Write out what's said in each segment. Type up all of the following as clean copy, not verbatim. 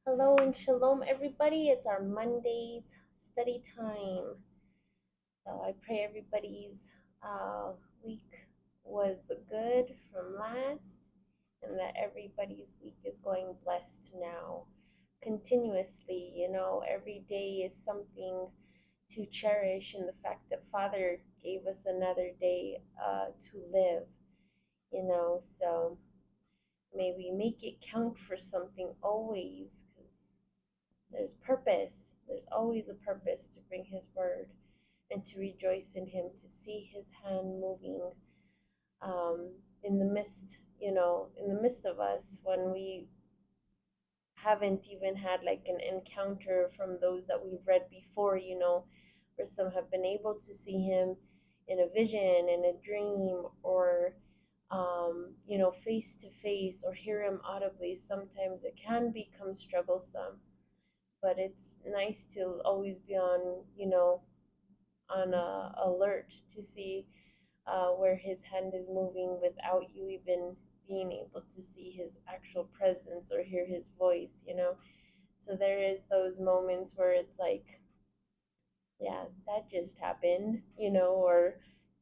Hello and shalom, everybody. It's our Monday's study time. So I pray everybody's week was good from last and that everybody's week is going blessed now. Continuously, every day is something to cherish in the fact that Father gave us another day to live, so may we make it count for something always because there's purpose. There's always a purpose to bring His word and to rejoice in Him, to see His hand moving um, in the midst, in the midst of us when we haven't even had like an encounter from those that we've read before, where some have been able to see Him in a vision, in a dream, or face to face, or hear Him audibly. Sometimes it can become strugglesome, but it's nice to always be on alert to see where His hand is moving without you even being able to see His actual presence or hear His voice. So there is those moments where it's like, yeah, that just happened, or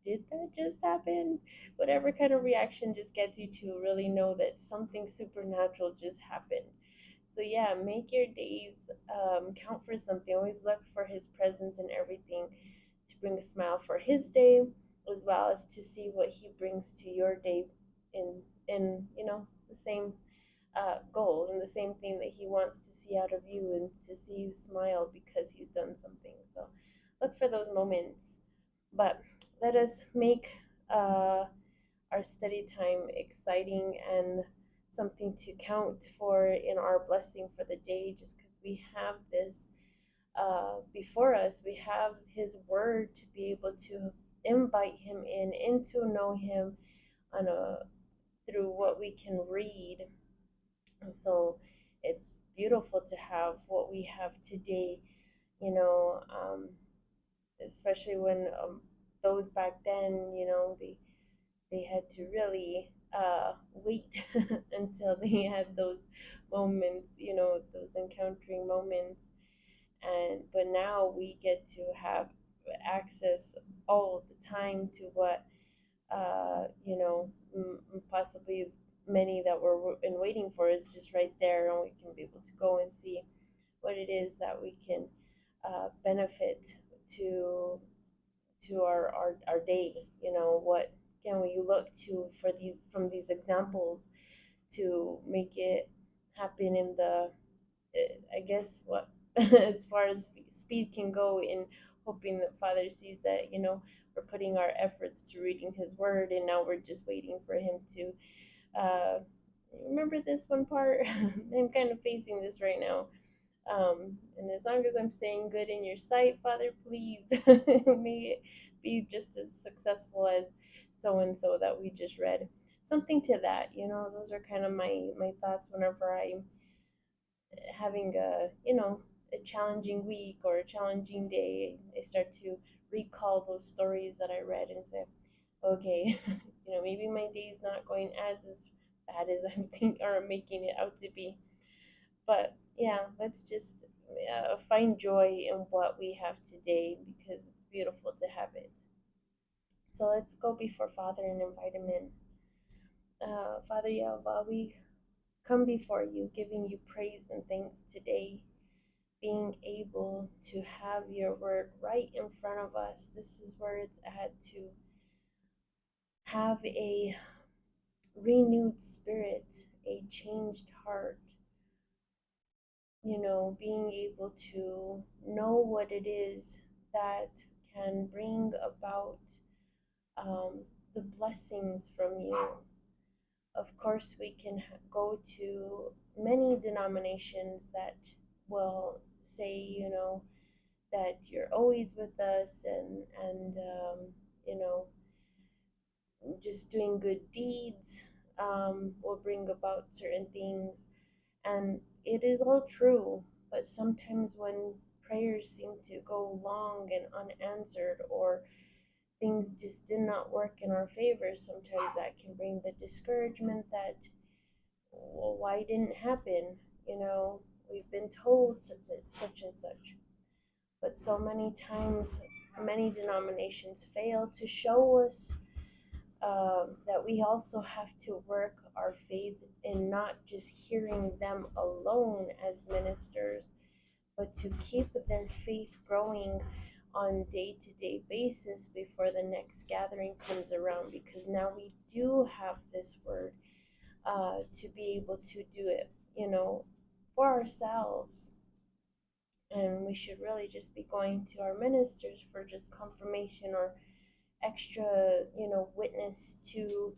did that just happen? Whatever kind of reaction just gets you to really know that something supernatural just happened. So yeah, make your days count for something. Always look for His presence in everything to bring a smile for His day, as well as to see what He brings to your day in the same goal and the same thing that He wants to see out of you, and to see you smile because He's done something. So look for those moments. But let us make uh, our study time exciting and something to count for in our blessing for the day, just because we have this before us. We have His word to be able to invite Him in to know Him on a through what we can read. And so it's beautiful to have what we have today, you know, um, especially when those back then, they had to really wait until they had those moments, those encountering moments. And but now we get to have access all the time to what possibly many that were in waiting for. It's just right there, and we can be able to go and see what it is that we can benefit to our day. What can we look to for these from these examples to make it happen in the I guess what as far as speed can go, in hoping that Father sees that we're putting our efforts to reading His word, and now we're just waiting for Him to uh, remember this one part. I'm kind of facing this right now. And as long as I'm staying good in your sight, Father, please may it be just as successful as so and so that we just read. Something to that, those are kind of my thoughts whenever I'm having a challenging week or a challenging day. I start to recall those stories that I read and say, okay, maybe my day is not going as bad as I'm thinking or making it out to be. But yeah, let's just find joy in what we have today, because it's beautiful to have it. So let's go before Father and invite Him in. Father Yahweh, we come before you, giving you praise and thanks today, being able to have your word right in front of us. This is where it's at, to have a renewed spirit, a changed heart, being able to know what it is that can bring about um, the blessings from you. Of course, we can go to many denominations that will say, that you're always with us, and you know just doing good deeds will bring about certain things, and it is all true. But sometimes when prayers seem to go long and unanswered, or things just did not work in our favor, sometimes that can bring the discouragement that, well, why didn't it happen? we've been told such and such. But so many times, many denominations fail to show us that we also have to work our faith in not just hearing them alone as ministers, but to keep their faith growing on day-to-day basis before the next gathering comes around, because now we do have this word to be able to do it, for ourselves. And we should really just be going to our ministers for just confirmation or extra, witness to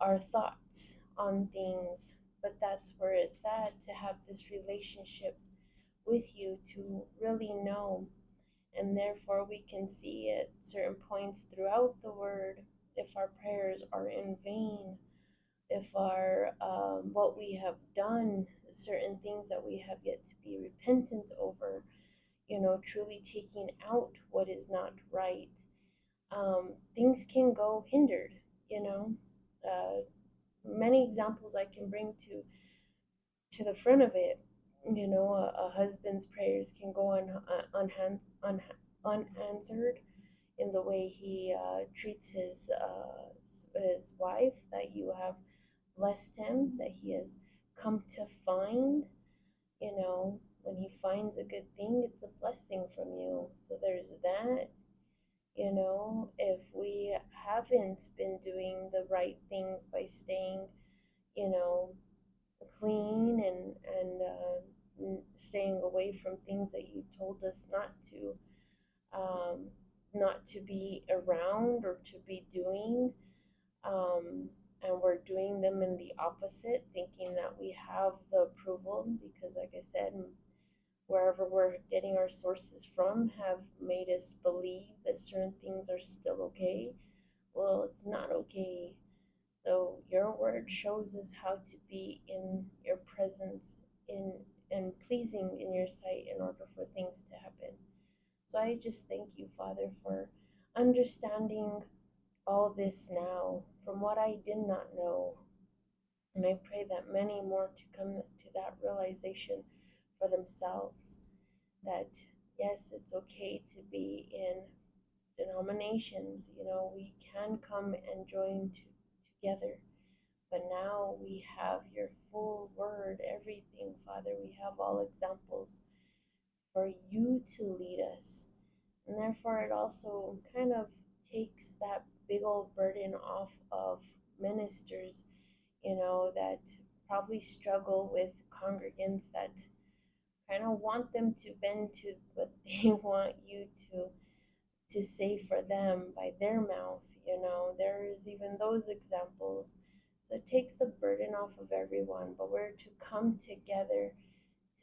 our thoughts on things. But that's where it's at, to have this relationship with you, to really know. And therefore, we can see at certain points throughout the word if our prayers are in vain, if our what we have done, certain things that we have yet to be repentant over, truly taking out what is not right. Things can go hindered. You know, many examples I can bring to the front of it. A husband's prayers can go unanswered in the way he treats his wife that you have blessed him, that he has come to find. When he finds a good thing, it's a blessing from you. So there's that. If we haven't been doing the right things by staying, you know, clean and staying away from things that you told us um, not to be around or to be doing, and we're doing them in the opposite, thinking that we have the approval, because, like I said, wherever we're getting our sources from have made us believe that certain things are still okay. Well, it's not okay. So your word shows us how to be in your presence, in and pleasing in your sight in order for things to happen. So I just thank you, Father, for understanding all this now from what I did not know. And I pray that many more to come to that realization for themselves, that yes, it's okay to be in denominations. We can come and join together. But now we have your full word, everything, Father. We have all examples for you to lead us. And therefore, it also kind of takes that big old burden off of ministers, that probably struggle with congregants that kind of want them to bend to what they want you to say for them by their mouth. There's even those examples. So it takes the burden off of everyone, but we're to come together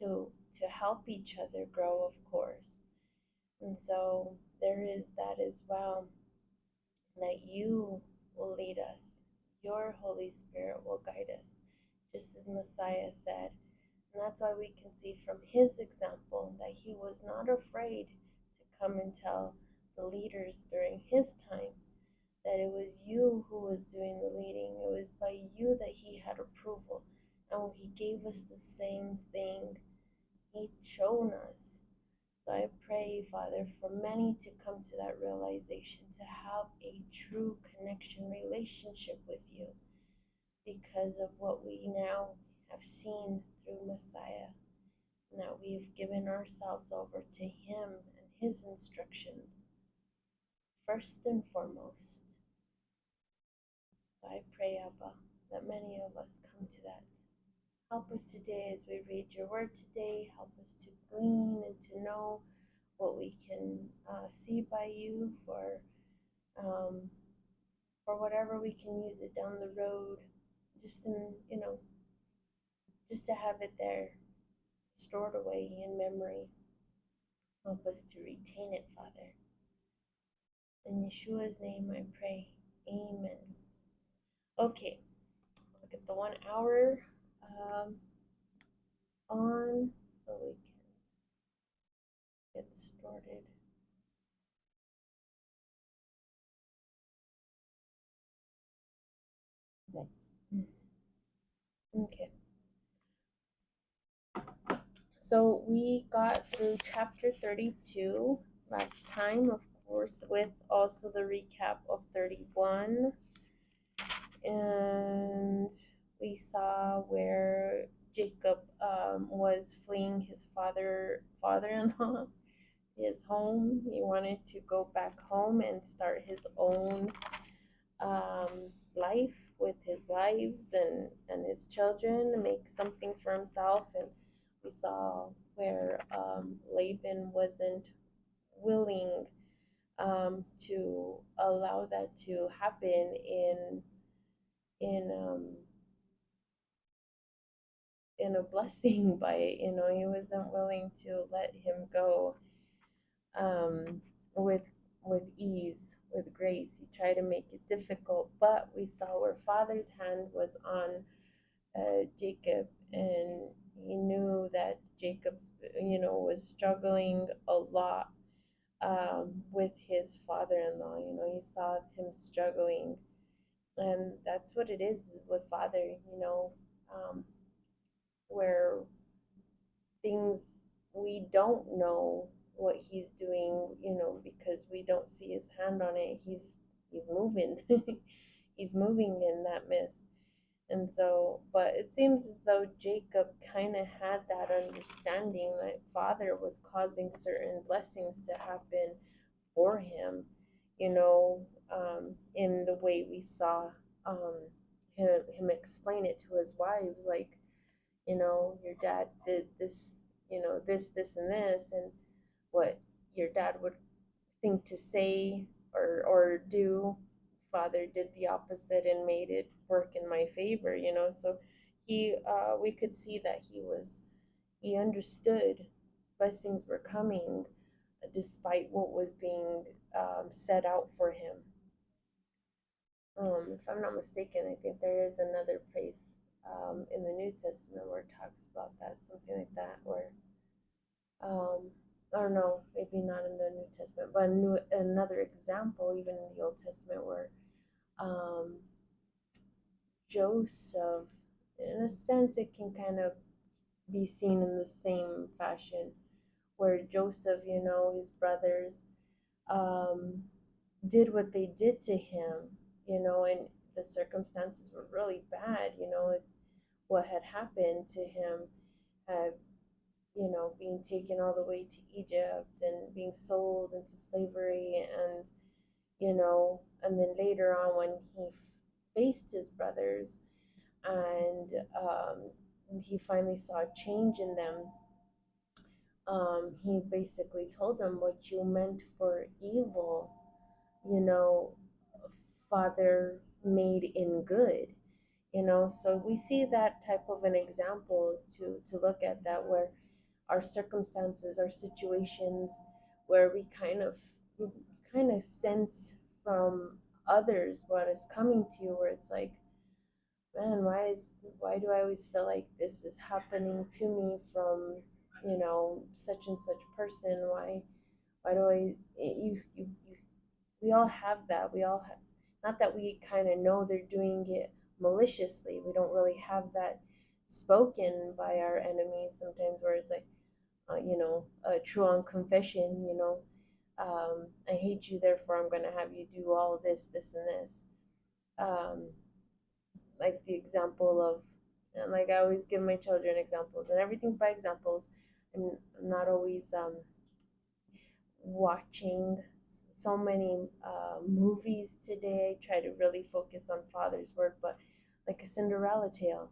to help each other grow, of course. And so there is that as well, that you will lead us. Your Holy Spirit will guide us, just as Messiah said. And that's why we can see from his example that he was not afraid to come and tell the leaders during his time that it was you who was doing the leading. It was by you that he had approval. And he gave us the same thing. He'd shown us. So I pray, Father, for many to come to that realization, to have a true connection, relationship with you, because of what we now have seen through Messiah, and that we have given ourselves over to him and his instructions, first and foremost. So I pray, Abba, that many of us come to that. Help us today as we read your word today. Help us to glean and to know what we can see by you um, for whatever we can use it down the road, just just to have it there, stored away in memory. Help us to retain it, Father. In Yeshua's name I pray. Amen. Okay, look at the 1 hour on, so we can get started. Okay. So we got through chapter 32 last time, of course, with also the recap of 31. And we saw where Jacob was fleeing his father-in-law, his home. He wanted to go back home and start his own life with his wives and his children, make something for himself. And we saw where Laban wasn't willing to allow that to happen in in a blessing by, he wasn't willing to let him go um, with ease, with grace. He tried to make it difficult, but we saw where Father's hand was on Jacob, and he knew that Jacob's, was struggling a lot with his father-in-law. He saw him struggling, and that's what it is with father. Um, where things we don't know what he's doing, because we don't see his hand on it. He's moving. He's moving in that mist. And so, but it seems as though Jacob kind of had that understanding that Father was causing certain blessings to happen for him, in the way we saw him explain it to his wives, like, your dad did this, this, and this, and what your dad would think to say or do, Father did the opposite and made it work in my favor. So we could see that he understood blessings were coming despite what was being set out for him. If I'm not mistaken, I think there is another place in the New Testament where it talks about that, something like that, where, or no, maybe not in the New Testament, but another example, even in the Old Testament, where um, Joseph, in a sense, it can kind of be seen in the same fashion, where Joseph, his brothers, um, did what they did to him, and the circumstances were really bad, what had happened to him had, being taken all the way to Egypt and being sold into slavery, and then later on when he faced his brothers, and he finally saw a change in them. He basically told them, what you meant for evil, you know, Father made in good. So we see that type of an example to look at, that where our circumstances, our situations, where we kind of sense from others what is coming to you, where it's like, man, why do I always feel like this is happening to me from, such and such person? Why do I you we all have that. We all have, not that we kind of know they're doing it maliciously. We don't really have that spoken by our enemies sometimes, where it's like, a true on confession, I hate you, therefore I'm going to have you do all of this, this, and this. Um, like the example of, and like I always give my children examples, and everything's by examples. I'm not always watching so many movies today. I try to really focus on Father's word, but like a Cinderella tale,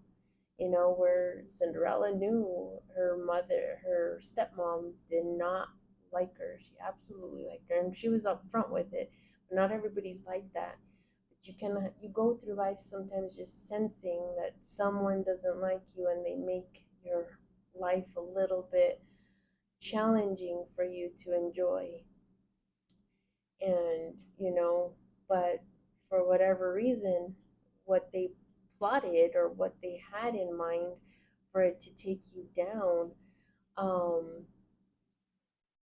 where Cinderella knew her stepmom did not like her. She absolutely liked her, and she was upfront with it. But not everybody's like that. But you go through life sometimes just sensing that someone doesn't like you, and they make your life a little bit challenging for you to enjoy. And but for whatever reason, what they plotted or what they had in mind for it to take you down, um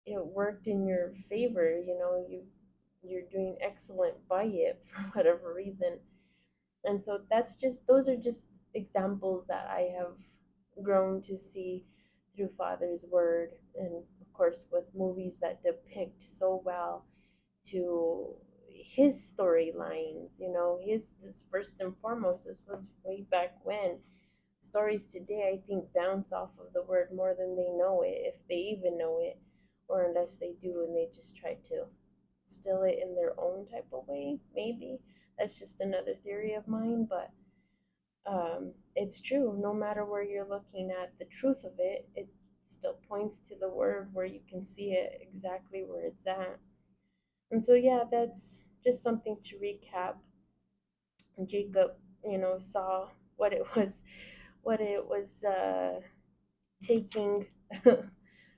it worked in your favor. You're doing excellent by it for whatever reason. And so those are just examples that I have grown to see through Father's word, and of course with movies that depict so well to his storylines. His first and foremost, this was way back when. Stories today, I think, bounce off of the word more than they know it, if they even know it, or unless they do and they just try to still it in their own type of way, maybe. That's just another theory of mine, but it's true. No matter where you're looking at the truth of it, it still points to the word where you can see it exactly where it's at. And so, yeah, that's just something to recap. Jacob, saw what it was, taking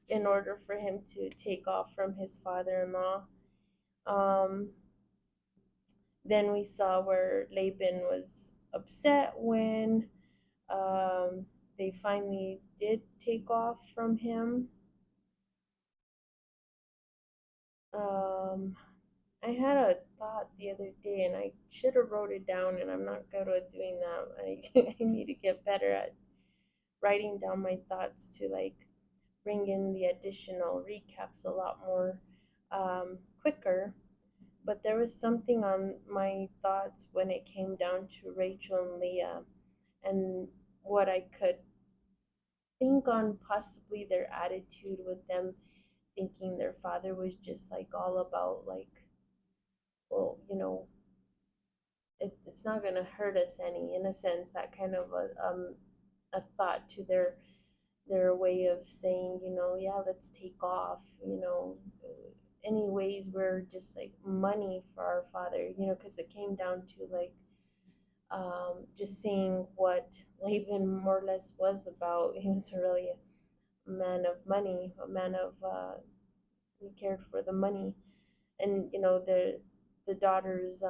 in order for him to take off from his father-in-law. Um, then we saw where Laban was upset when they finally did take off from him. Um, I had a thought the other day, and I should have wrote it down, and I'm not good at doing that. I need to get better at writing down my thoughts to like bring in the additional recaps a lot more quicker. But there was something on my thoughts when it came down to Rachel and Leah, and what I could think on possibly their attitude with them thinking their father was just like all about like, well, it's not gonna hurt us any, in a sense, that kind of a thought to their way of saying, yeah, let's take off, anyways, we're just like money for our father, because it came down to like just seeing what Laban more or less was about. He was really a man of money, a man of he cared for the money, and the daughters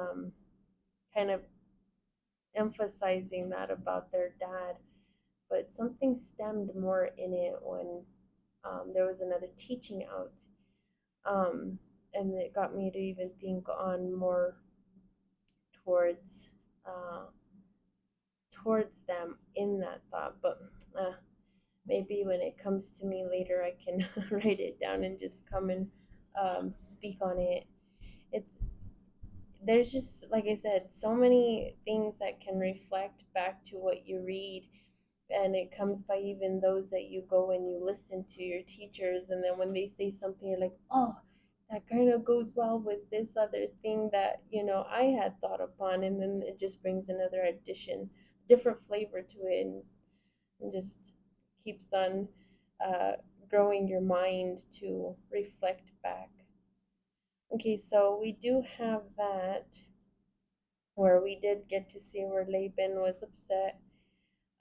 kind of emphasizing that about their dad, but something stemmed more in it when there was another teaching out, and it got me to even think on more towards uh, towards them in that thought. But uh, maybe when it comes to me later, I can write it down and just come and speak on it. It's There's just, like I said, so many things that can reflect back to what you read, and it comes by even those that you go and you listen to your teachers, and then when they say something, you're like, oh, that kind of goes well with this other thing that I had thought upon, and then it just brings another addition, different flavor to it, and just keeps on uh, growing your mind to reflect back. Okay, so we do have that where we did get to see where Laban was upset,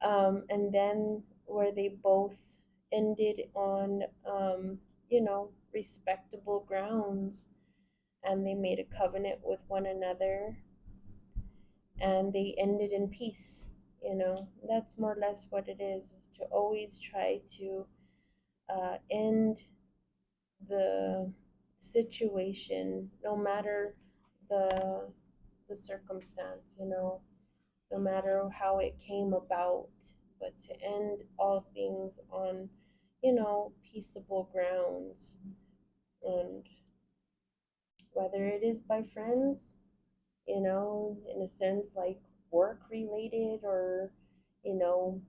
and then where they both ended on, respectable grounds, and they made a covenant with one another, and they ended in peace. That's more or less what it is to always try to end the situation, no matter the the circumstance, no matter how it came about, but to end all things on, peaceable grounds. And whether it is by friends, in a sense like work related, or, you know,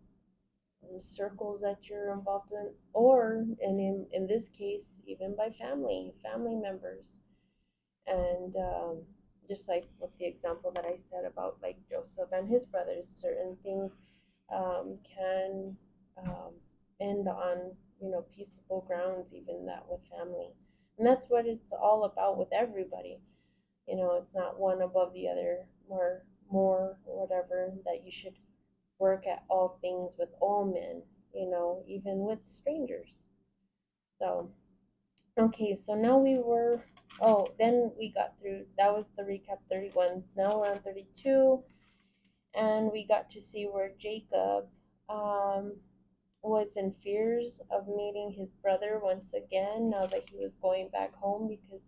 circles that you're involved in, or, and in this case, even by family members. And just like with the example that I said about like Joseph and his brothers, certain things can end on, peaceable grounds, even that with family. And that's what it's all about with everybody. It's not one above the other, more or whatever, that you should work at all things with all men, even with strangers. So, okay, so now then we got through, that was the recap 31. Now we're on 32, and we got to see where Jacob um, was in fears of meeting his brother once again, now that he was going back home, because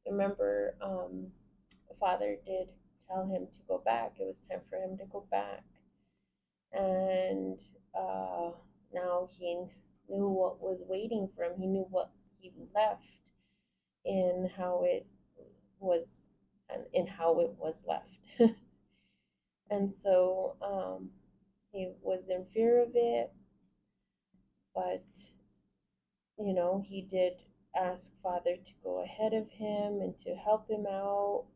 remember, the father did tell him to go back. It was time for him to go back. And now he knew what was waiting for him. He knew what he left in how it was and in how it was left. And so he was in fear of it, but he did ask Father to go ahead of him and to help him out.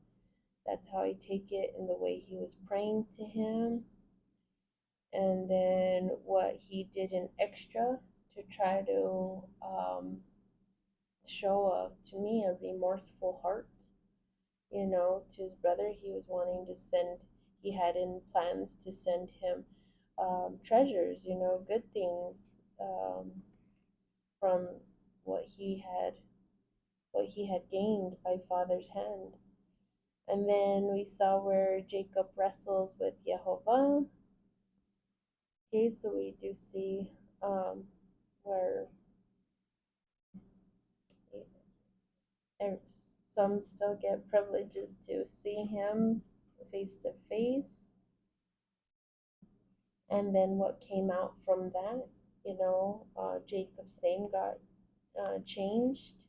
That's how I take it in the way he was praying to him. And then what he did in extra to try to show to me a remorseful heart, to his brother. He was wanting to send, he had in plans to send him treasures, good things from what he had what he had gained by Father's hand. And then we saw where Jacob wrestles with Jehovah. Okay, so we do see where some still get privileges to see him face to face. And then what came out from that, Jacob's name got changed.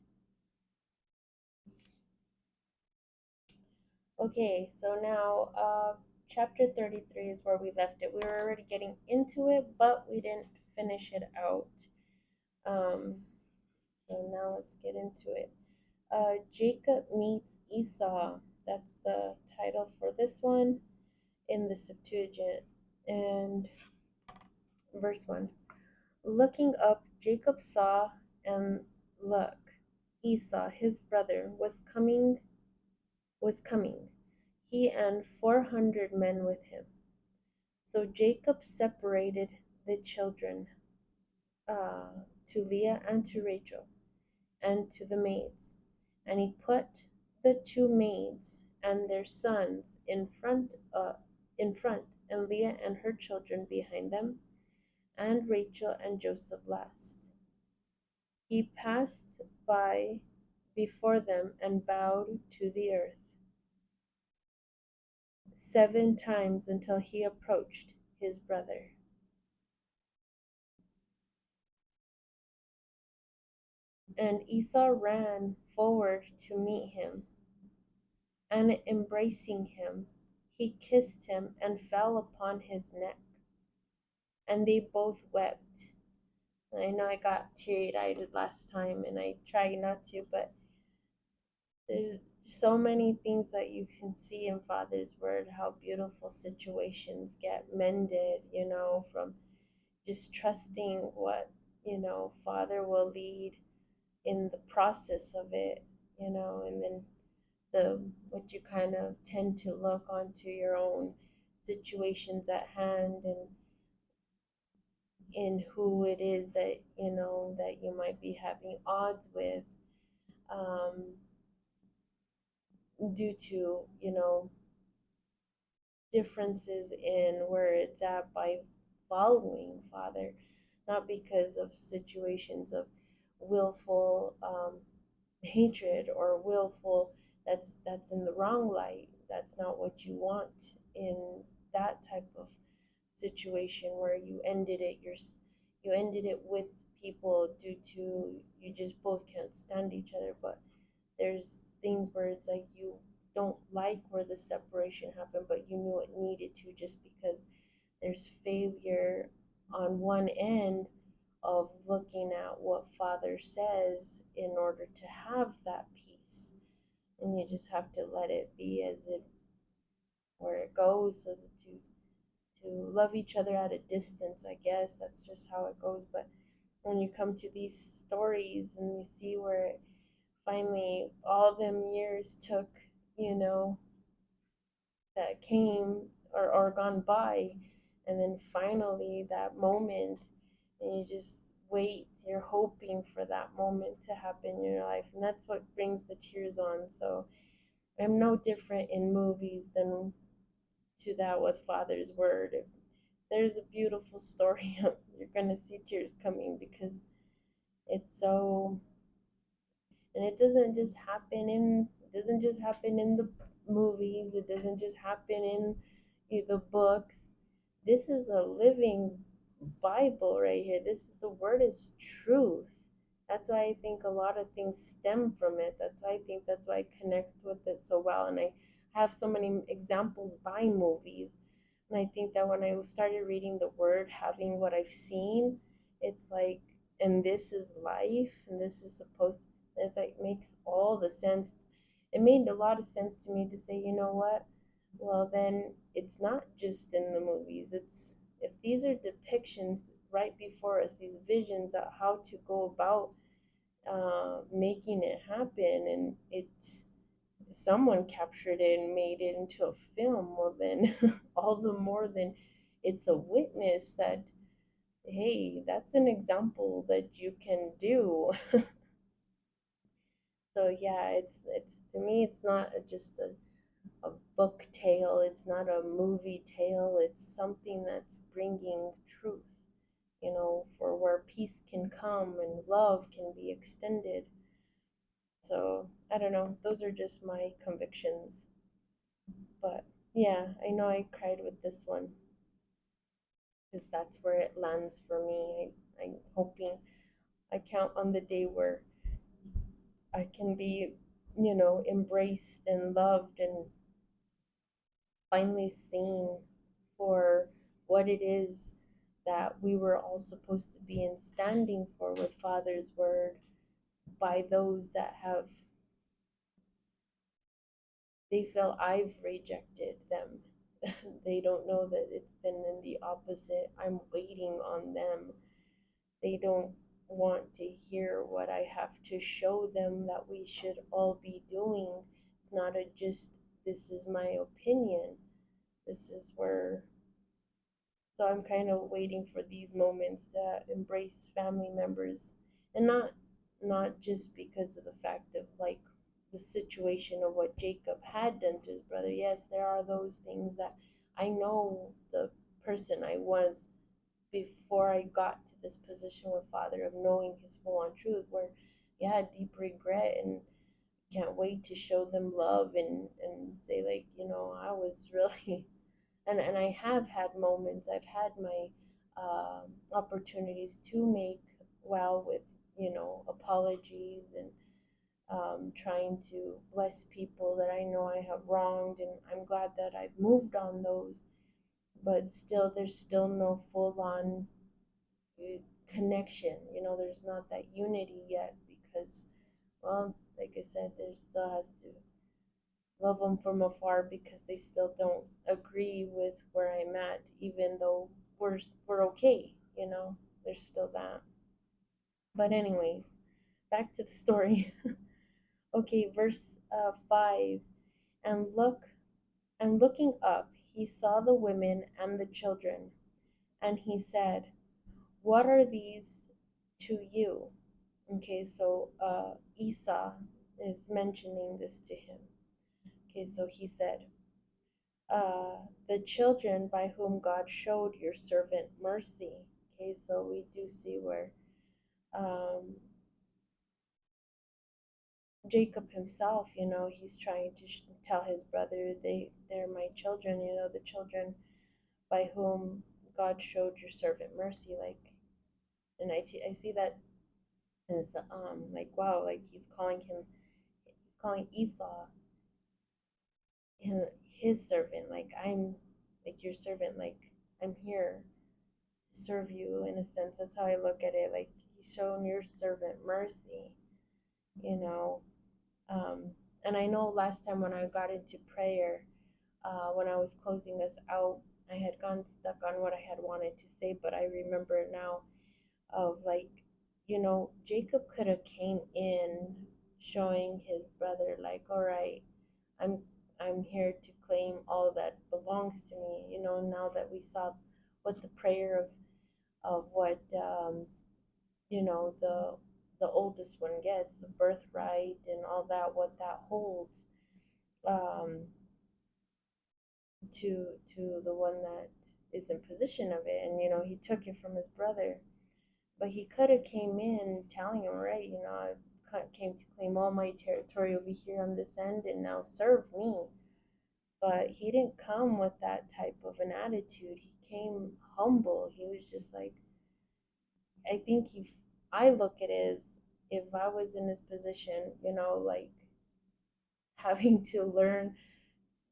Okay, so now chapter 33 is where we left it. We were already getting into it, but we didn't finish it out. Um, so now let's get into it. Jacob meets Esau. That's the title for this one in the Septuagint. And verse 1. Looking up, Jacob saw, and look, Esau, his brother, was coming, he and 400 men with him. So Jacob separated the children to Leah and to Rachel and to the maids, and he put the two maids and their sons in front, and Leah and her children behind them, and Rachel and Joseph last. He passed by before them and bowed to the earth 7 times until he approached his brother. And Esau ran forward to meet him, and embracing him, he kissed him and fell upon his neck. And they both wept. And I know I got teary-eyed last time, and I try not to, but there's so many things that you can see in Father's word, how beautiful situations get mended, from just trusting what, Father will lead in the process of it, and then what you kind of tend to look onto your own situations at hand and in who it is that that you might be having odds with, um, due to differences in where it's at by following Father, not because of situations of willful hatred or willful that's in the wrong light. That's not what you want in that type of situation where you ended it with people due to you just both can't stand each other. But there's things where it's like you don't like where the separation happened, but you knew it needed to, just because there's failure on one end of looking at what Father says in order to have that peace. And you just have to let it be as it where it goes, so that to love each other at a distance. I guess that's just how it goes. But when you come to these stories and you see where it finally all them years took, that came or gone by, and then finally that moment, and you just wait, you're hoping for that moment to happen in your life, and that's what brings the tears on. So I'm no different in movies than to that with Father's word. If there's a beautiful story, you're gonna see tears coming, because it's so, and it doesn't just happen in the movies, it doesn't just happen in the books. This is a living Bible right here. This the word is truth. That's why I think a lot of things stem from it. That's why I think that's why I connect with it so well. And I have so many examples by movies. And I think that when I started reading the word, having what I've seen, it's like, and this is life, and this is supposed, it's like makes all the sense. It made a lot of sense to me to say, you know what? Well, then it's not just in the movies. It's if these are depictions right before us, these visions of how to go about making it happen, and it's someone captured it and made it into a film, well then all the more than it's a witness that hey, that's an example that you can do. So yeah, it's to me it's not just a book tale, it's not a movie tale, it's something that's bringing truth, for where peace can come and love can be extended. So I don't know, those are just my convictions. But yeah, I know I cried with this one because that's where it lands for me. I'm hoping I count on the day where I can be, embraced and loved and finally seen for what it is that we were all supposed to be in standing for with Father's word by those that have they feel I've rejected them. They don't know that it's been in the opposite. I'm waiting on them. They don't want to hear what I have to show them that we should all be doing. It's not a just, this is my opinion. This is where, so I'm kind of waiting for these moments to embrace family members, and not just because of the fact of like the situation of what Jacob had done to his brother. Yes, there are those things that I know the person I was before I got to this position with Father of knowing his full on truth, where yeah, deep regret and can't wait to show them love and say like, I was really and I have had moments. I've had my opportunities to make well with apologies and trying to bless people that I know I have wronged, and I'm glad that I've moved on those. But still, there's still no full on connection. There's not that unity yet because, well, like I said, there still has to love them from afar because they still don't agree with where I'm at, even though we're okay. There's still that. But anyways, back to the story. Okay, verse 5. And looking up, he saw the women and the children, and he said, "What are these to you?" Okay, so Esau is mentioning this to him. Okay, so he said, the children by whom God showed your servant mercy. Okay, so we do see where um, Jacob himself, he's trying to tell his brother they're my children, the children by whom God showed your servant mercy. Like, and I see that as like wow, like he's calling Esau him his servant. Like I'm like your servant. Like I'm here serve you in a sense. That's how I look at it. Like he's shown your servant mercy, you know. Um, and I know last time when I got into prayer, when I was closing us out, I had gone stuck on what I had wanted to say, but I remember now of like, Jacob could have came in showing his brother like, all right, I'm I'm here to claim all that belongs to me. Now that we saw what the prayer of what the oldest one gets, the birthright and all that, what that holds um, to the one that is in position of it, and he took it from his brother, but he could have came in telling him, right, I came to claim all my territory over here on this end and now serve me. But he didn't come with that type of an attitude. He became humble. He was just like, I think if I look at it as if I was in his position, like having to learn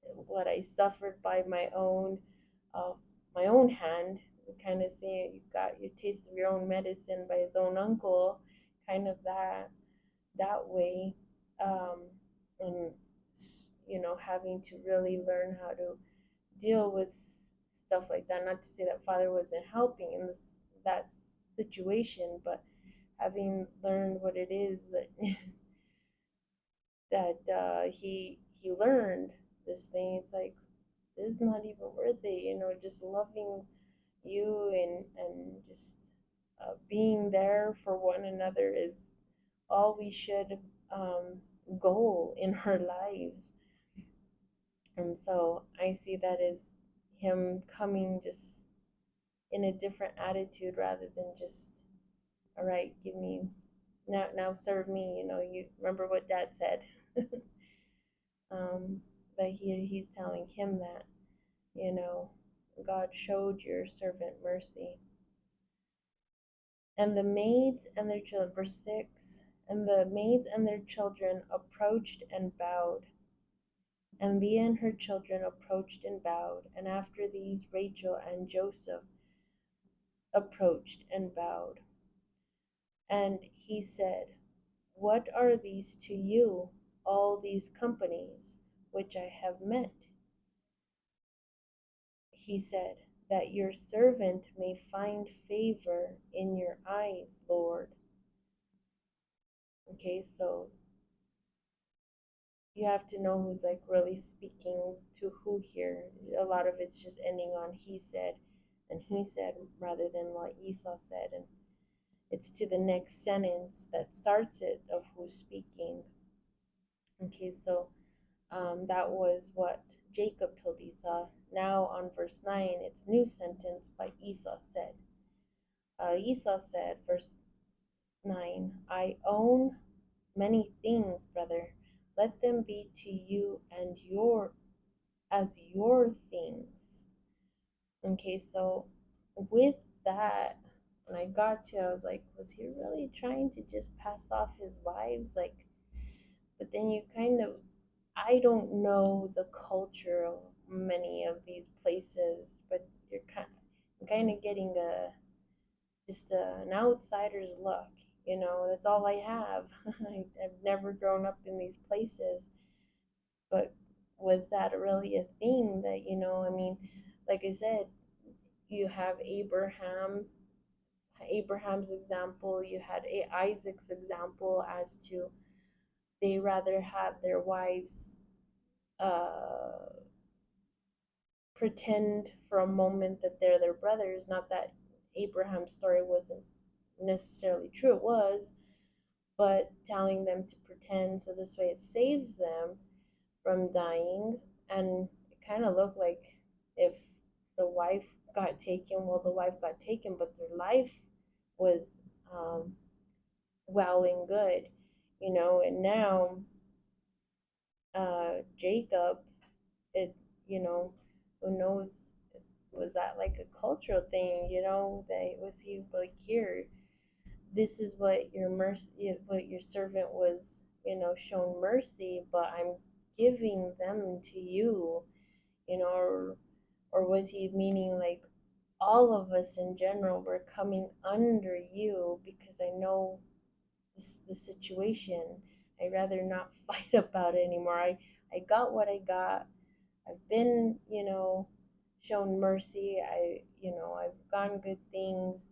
what I suffered by uh, my own hand, kind of saying you got your taste of your own medicine by his own uncle, kind of that way, um, and having to really learn how to deal with stuff like that. Not to say that father wasn't helping in that situation, but having learned what it is that he learned this thing, it's like this is not even worth it. Just loving you and just being there for one another is all we should um, goal in our lives. And so I see that as him coming just in a different attitude rather than just, all right, give me now serve me. You remember what Dad said. um, but here he's telling him that, you know, God showed your servant mercy. And the maids and their children, verse 6, and the maids and their children approached and bowed. And Leah and her children approached and bowed. And after these, Rachel and Joseph approached and bowed. And he said, what are these to you, all these companies which I have met? He said, that your servant may find favor in your eyes, Lord. Okay, so you have to know who's like really speaking to who here. A lot of it's just ending on he said and he said rather than what Esau said. And it's to the next sentence that starts it of who's speaking. Okay, so that was what Jacob told Esau. Now on verse 9, it's new sentence by Esau said. Esau said, verse 9, I own many things, brother. Let them be to you and your things. Okay, so with that, when I got to, I was like, was he really trying to just pass off his wives? Like, but then you kind of, I don't know the culture of many of these places, but I'm kind of getting an outsider's look. That's all I have. I've never grown up in these places, but was that really a thing that, I mean, like I said, you have Abraham's example, you had Isaac's example as to they rather have their wives uh, pretend for a moment that they're their brothers. Not that Abraham's story wasn't necessarily true, it was, but telling them to pretend so this way it saves them from dying. And it kind of looked like if the wife got taken, well, the wife got taken, but their life was um, well and good, and now Jacob, it, who knows, was that like a cultural thing, that was he like, here, this is what your mercy, what your servant was, shown mercy, but I'm giving them to you, or was he meaning like all of us in general were coming under you because I know the situation. I'd rather not fight about it anymore. I got what I got. I've been, shown mercy. I've gotten good things.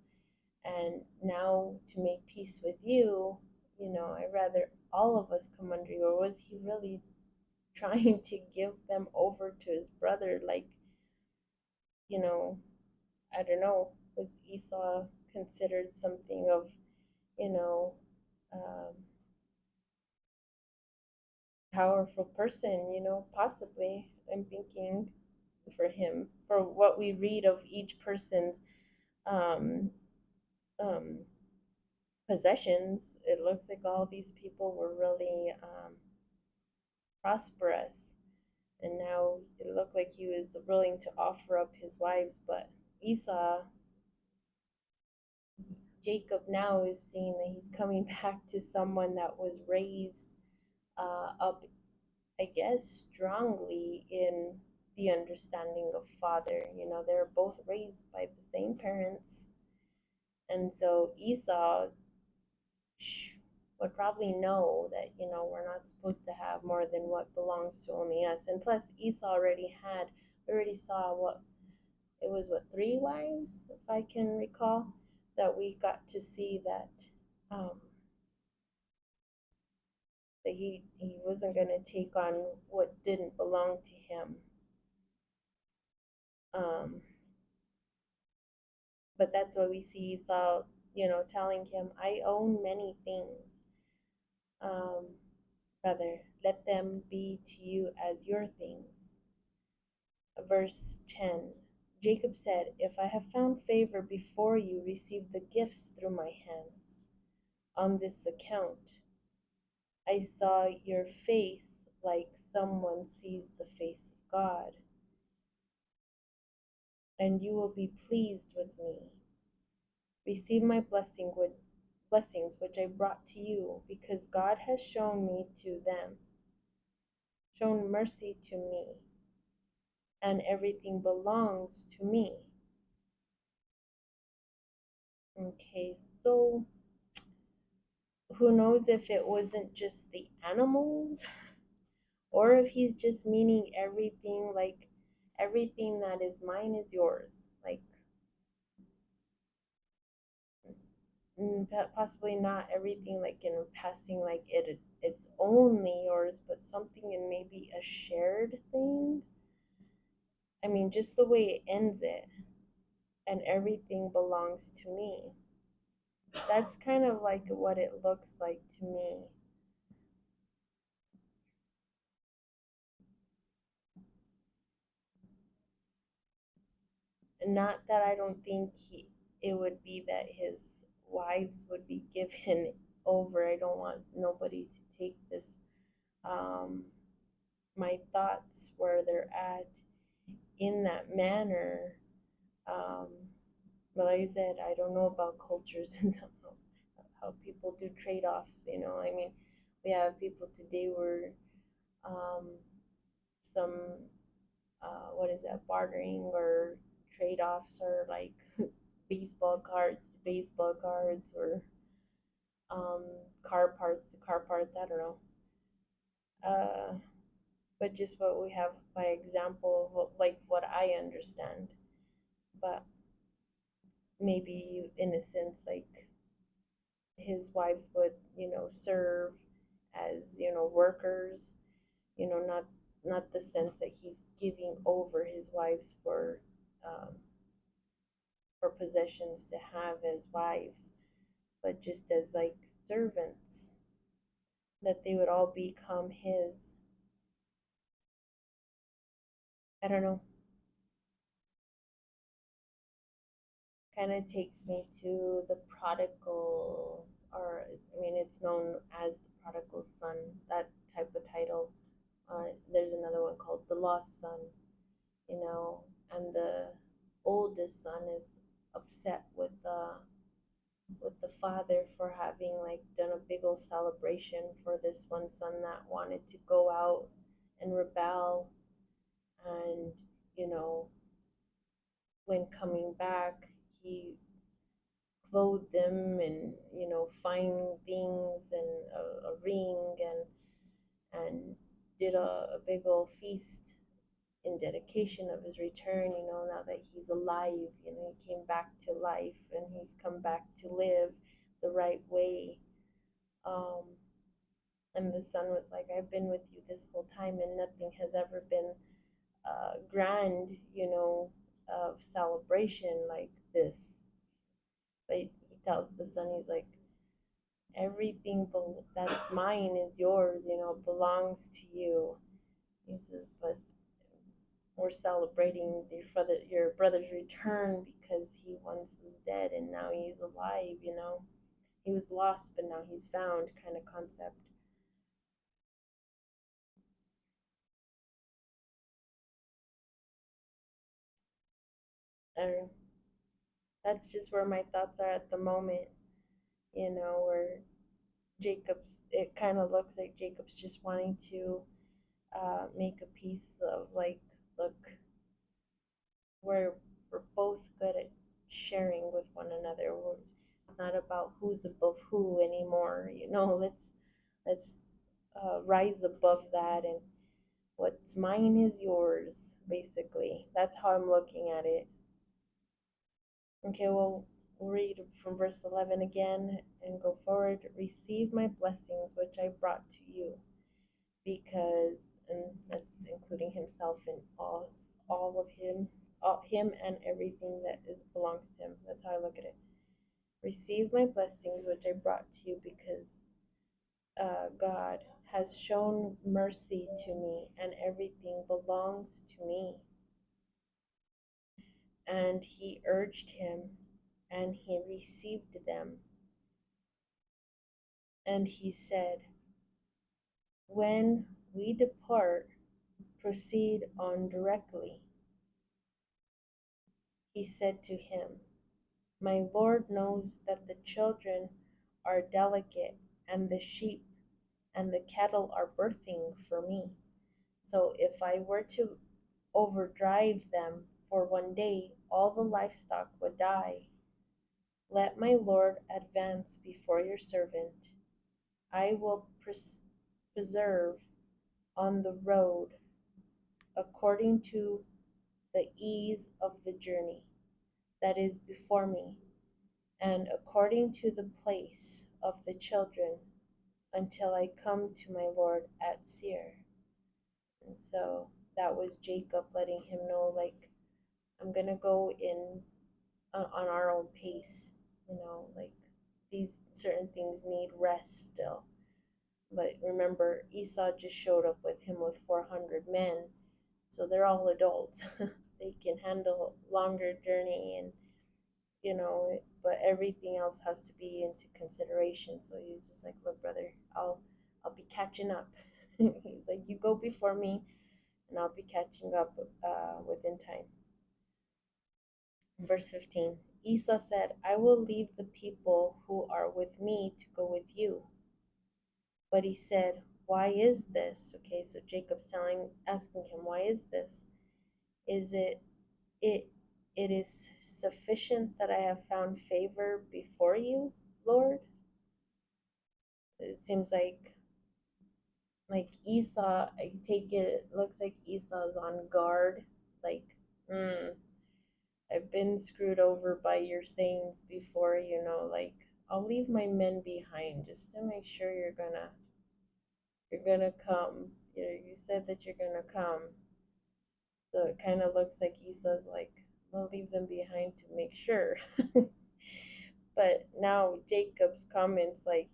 And now to make peace with you, I'd rather all of us come under you. Or was he really trying to give them over to his brother? Like, you know, I don't know. Was Esau considered something of, you know, um, powerful person, possibly. I'm thinking for him, for what we read of each person's um, um, possessions, it looks like all these people were really prosperous. And now it looked like he was willing to offer up his wives, but Esau, Jacob now is seeing that he's coming back to someone that was raised up, I guess, strongly in the understanding of father. They're both raised by the same parents. And so Esau would probably know that, we're not supposed to have more than what belongs to only us. And plus, Esau already saw what it was, what, three wives, if I can recall, that we got to see um, that he wasn't going to take on what didn't belong to him. Um, but that's what we see Esau, telling him, I own many things. Um, Brother, let them be to you as your things. Verse 10, Jacob said, if I have found favor before you, receive the gifts through my hands. On this account, I saw your face like someone sees the face of God, and you will be pleased with me. Receive my blessings which I brought to you, because God has shown me to them, shown mercy to me, and everything belongs to me. Okay, so who knows if it wasn't just the animals, or if he's just meaning everything, like everything that is mine is yours, like possibly not everything like in passing, like it's only yours, but something in maybe a shared thing. I mean, just the way it ends it, and everything belongs to me. That's kind of like what it looks like to me. Not that I don't think it would be that his wives would be given over. I don't want nobody to take this, um, my thoughts where they're at in that manner. Um, but like I said, I don't know about cultures and how people do trade offs. I mean, we have people today where um, some what is that, bartering or trade offs, or like baseball cards to baseball cards, or um, car parts to car parts. I don't know. Uh, but just what we have by example of like what I understand. But maybe in a sense, like his wives would, serve as, workers, not the sense that he's giving over his wives um, for possessions to have as wives, but just as like servants, that they would all become his. I don't know. Kind of takes me to the prodigal, or I mean, it's known as the prodigal son, that type of title. There's another one called the lost son, and the oldest son is upset with the father for having like done a big old celebration for this one son that wanted to go out and rebel, and you know when coming back, he clothed them in fine things and a ring, and did a big old feast in dedication of his return. Now that he's alive, he came back to life, and he's come back to live the right way. um and the son was like, I've been with you this whole time, and nothing has ever been grand, of celebration like this. But he tells the son, he's like, everything that's mine is yours, belongs to you. He says, but we're celebrating your brother's return, because he once was dead and now he's alive. He was lost, but now he's found, kind of concept. I don't know. That's just where my thoughts are at the moment, where it kind of looks like Jacob's just wanting to make a piece of like, look, we're we're both good at sharing with one another. It's not about who's above who anymore. Let's rise above that, and what's mine is yours. Basically, that's how I'm looking at it. Okay, well, we'll read from verse 11 again and go forward. Receive my blessings, which I brought to you, because, and that's including himself and all of him and everything that belongs to him. That's how I look at it. Receive my blessings, which I brought to you, because God has shown mercy to me, and everything belongs to me. And he urged him, and he received them. And he said, when we depart, proceed on directly. He said to him, my Lord knows that the children are delicate, and the sheep and the cattle are birthing for me. So if I were to overdrive them for one day, all the livestock would die. Let my Lord advance before your servant. I will preserve on the road according to the ease of the journey that is before me, and according to the place of the children, until I come to my Lord at Seir. And so that was Jacob letting him know, like, I'm gonna go in on our own pace, like these certain things need rest still. But remember, Esau just showed up with him with 400 men, so they're all adults. They can handle longer journey, and but everything else has to be into consideration. So he's just like, look, brother, I'll be catching up. He's like, you go before me, and I'll be catching up within time. Verse 15, Esau said, I will leave the people who are with me to go with you. But he said, why is this? Okay, so Jacob's asking him, why is this? Is it it is sufficient that I have found favor before you, Lord? It seems like Esau, I take it looks like Esau's on guard, like, I've been screwed over by your sayings before, like, I'll leave my men behind just to make sure you're gonna come. You said that you're gonna come. So it kind of looks like Esau's like, I'll leave them behind to make sure. But now Jacob's comments like,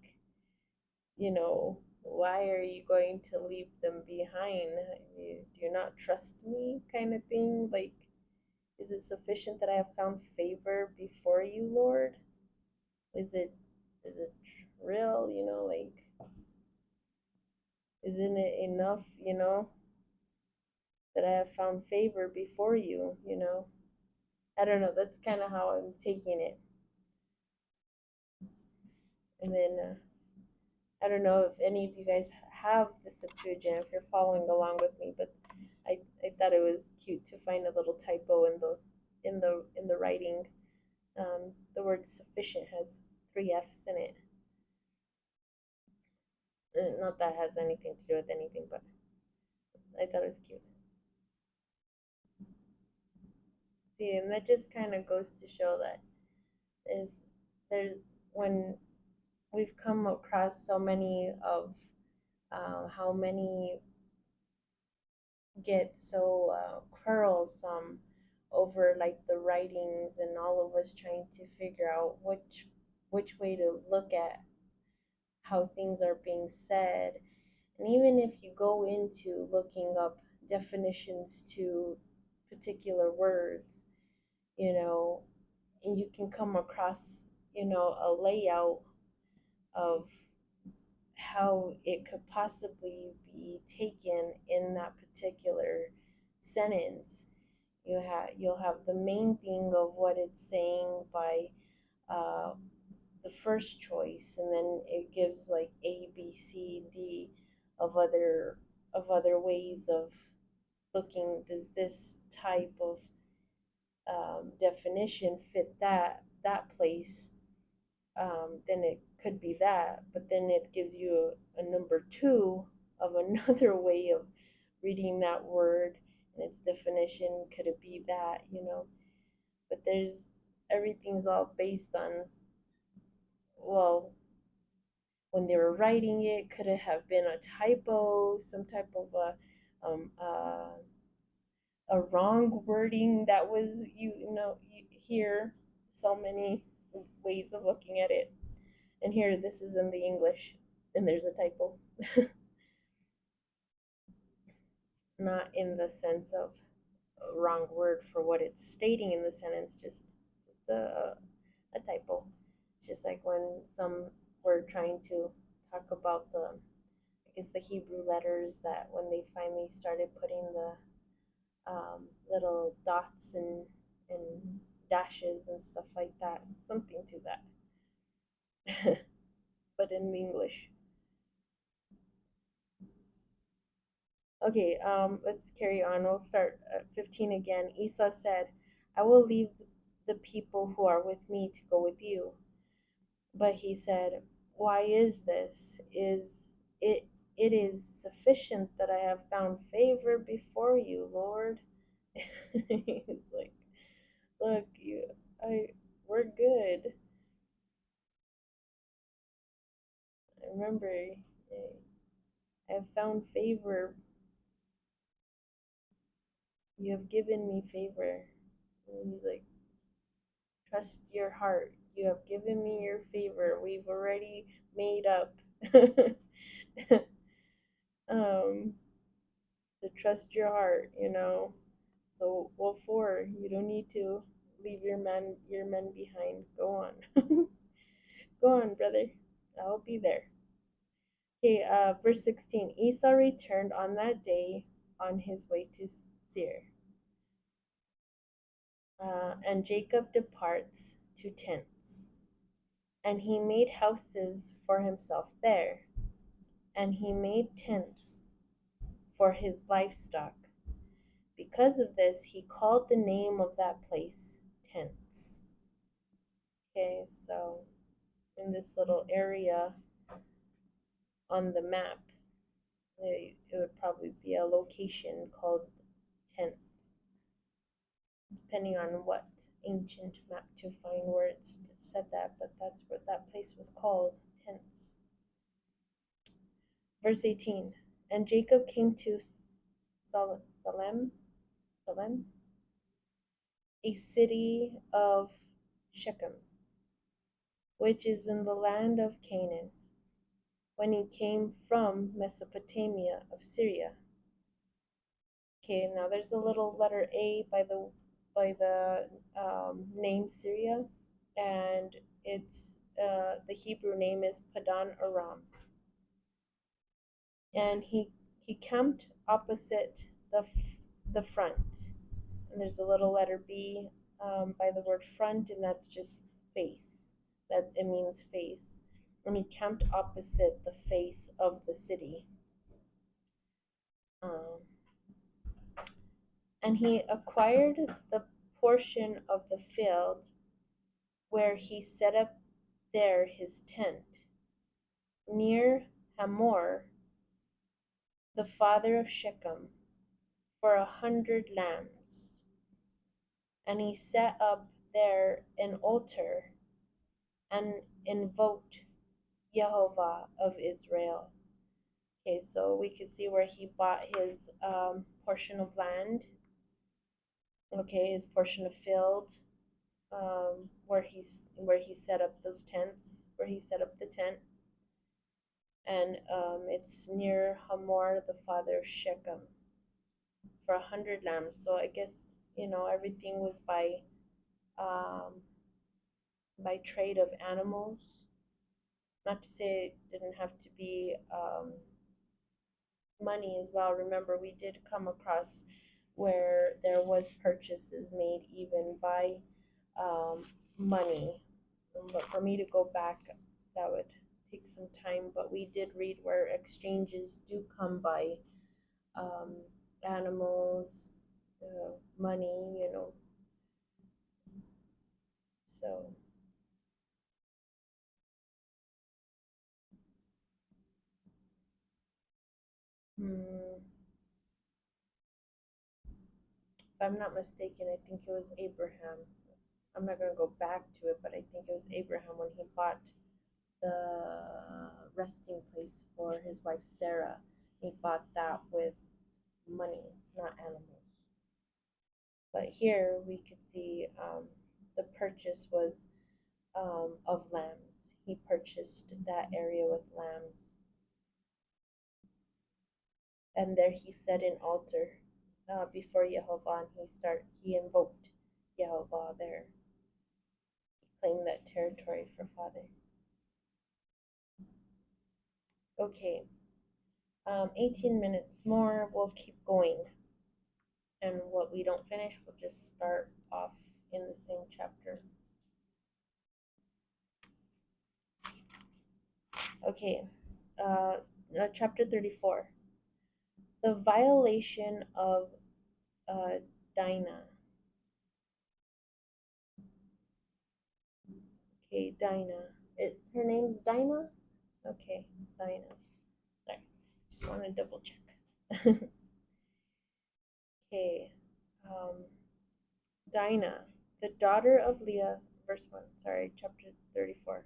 why are you going to leave them behind? Do you not trust me, kind of thing? Like, is it sufficient that I have found favor before you, Lord? Is it real? Like, isn't it enough? That I have found favor before you. I don't know. That's kind of how I'm taking it. And then I don't know if any of you guys have the Septuagint, if you're following along with me, but I thought it was cute to find a little typo in the writing. The word sufficient has 3 F's in it. Not that has anything to do with anything, but I thought it was cute. See, and that just kind of goes to show that there's when we've come across so many of how many get so quarrelsome over like the writings, and all of us trying to figure out which way to look at how things are being said. And even if you go into looking up definitions to particular words, and you can come across, a layout of how it could possibly be taken in that particular sentence, You'll have the main thing of what it's saying by uh, the first choice, and then it gives like A, B, C, D of other ways of looking. Does this type of definition fit that place? Then it could be that. But then it gives you a number two of another way of reading that word and its definition. Could it be that? But everything's all based on, well, when they were writing it, could it have been a typo, some type of a wrong wording that was, you hear so many ways of looking at it. And here, this is in the English, and there's a typo. Not in the sense of a wrong word for what it's stating in the sentence, just a typo. It's just like when some were trying to talk about I guess the Hebrew letters, that when they finally started putting the little dots and dashes and stuff like that, something to that, but in English. Okay, let's carry on. We'll start at 15 again. Esau said, I will leave the people who are with me to go with you. But he said, why is this? It is sufficient that I have found favor before you, Lord. He's like, look, I, we're good. I remember, I have found favor. You have given me favor. And he's like, trust your heart. You have given me your favor. We've already made up. um, to trust your heart. So what for? You don't need to leave your men behind. Go on. Go on, brother. I'll be there. Okay, verse 16. Esau returned on that day on his way to Seir. And Jacob departs to tents. And he made houses for himself there, and he made tents for his livestock. Because of this, he called the name of that place Tents. Okay, so in this little area on the map, it would probably be a location called Tents, depending on what ancient map to find where it said that, but that's what that place was called, Tents. Verse 18. And Jacob came to Salem, a city of Shechem, which is in the land of Canaan, when he came from Mesopotamia of Syria. Okay, now there's a little letter A by the name Syria, and it's the Hebrew name is Padan Aram, and he camped opposite the front, and there's a little letter B by the word front, and that's just face. That it means face. And he camped opposite the face of the city. Um, and he acquired the portion of the field where he set up there his tent, near Hamor, the father of Shechem, for 100 lambs. And he set up there an altar and invoked Jehovah of Israel. Okay, so we can see where he bought his portion of land. Okay, his portion of field, where he set up those tents, where he set up the tent, and it's near Hamor, the father of Shechem, for 100 lambs. So I guess everything was by trade of animals. Not to say it didn't have to be money as well. Remember, we did come across where there was purchases made even by um, money. But for me to go back, that would take some time. But we did read where exchanges do come by um, animals, money, So, if I'm not mistaken, I think it was Abraham. I'm not going to go back to it, but I think it was Abraham when he bought the resting place for his wife Sarah. He bought that with money, not animals. But here we could see the purchase was of lambs. He purchased that area with lambs. And there he set an altar before Jehovah, and he invoked Jehovah there. He claimed that territory for father. Okay, 18 minutes more. We'll keep going, and what we don't finish, we'll just start off in the same chapter. Okay, chapter 34. The violation of Dinah. Okay, Dinah. Her name's Dinah? Okay, Dinah. Sorry, just want to double check. Okay, um, Dinah, the daughter of Leah, verse 1, sorry, chapter 34.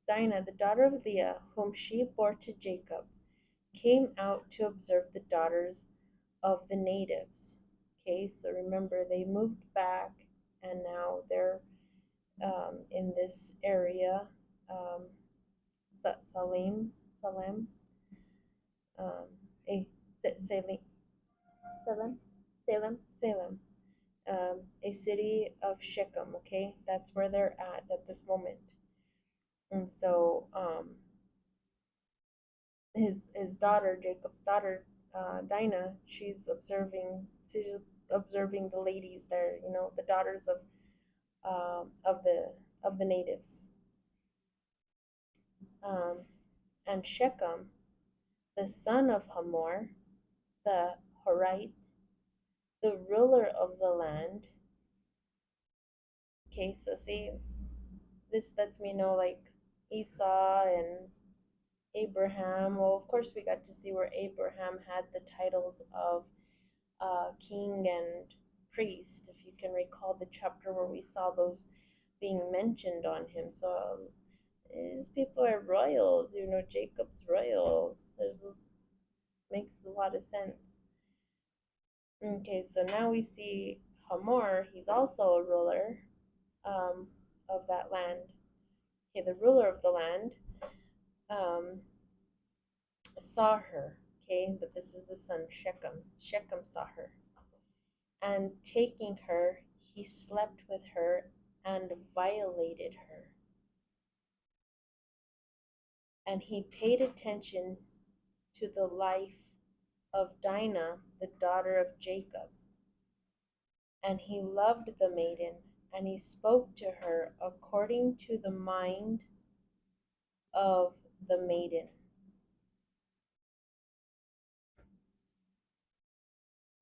Dinah, the daughter of Leah, whom she bore to Jacob, came out to observe the daughters of the natives. Okay, so remember, they moved back and now they're in this area, um, Salem, um, eh, Salem, Salem, a city of Shechem. Okay, that's where they're at this moment. And so, his daughter, Jacob's daughter, Dinah, she's observing the ladies there. The daughters of the natives. Um, and Shechem, the son of Hamor, the Horite, the ruler of the land. Okay, so see, this lets me know like Esau and Abraham. Well, of course, we got to see where Abraham had the titles of king and priest, if you can recall the chapter where we saw those being mentioned on him. So these people are royals, Jacob's royal. There's makes a lot of sense. Okay, so now we see Hamor. He's also a ruler um, of that land. Okay, the ruler of the land um, saw her. Okay, but this is the son Shechem. Shechem saw her, and taking her, he slept with her and violated her. And he paid attention to the life of Dinah, the daughter of Jacob. And he loved the maiden, and he spoke to her according to the mind of the maiden.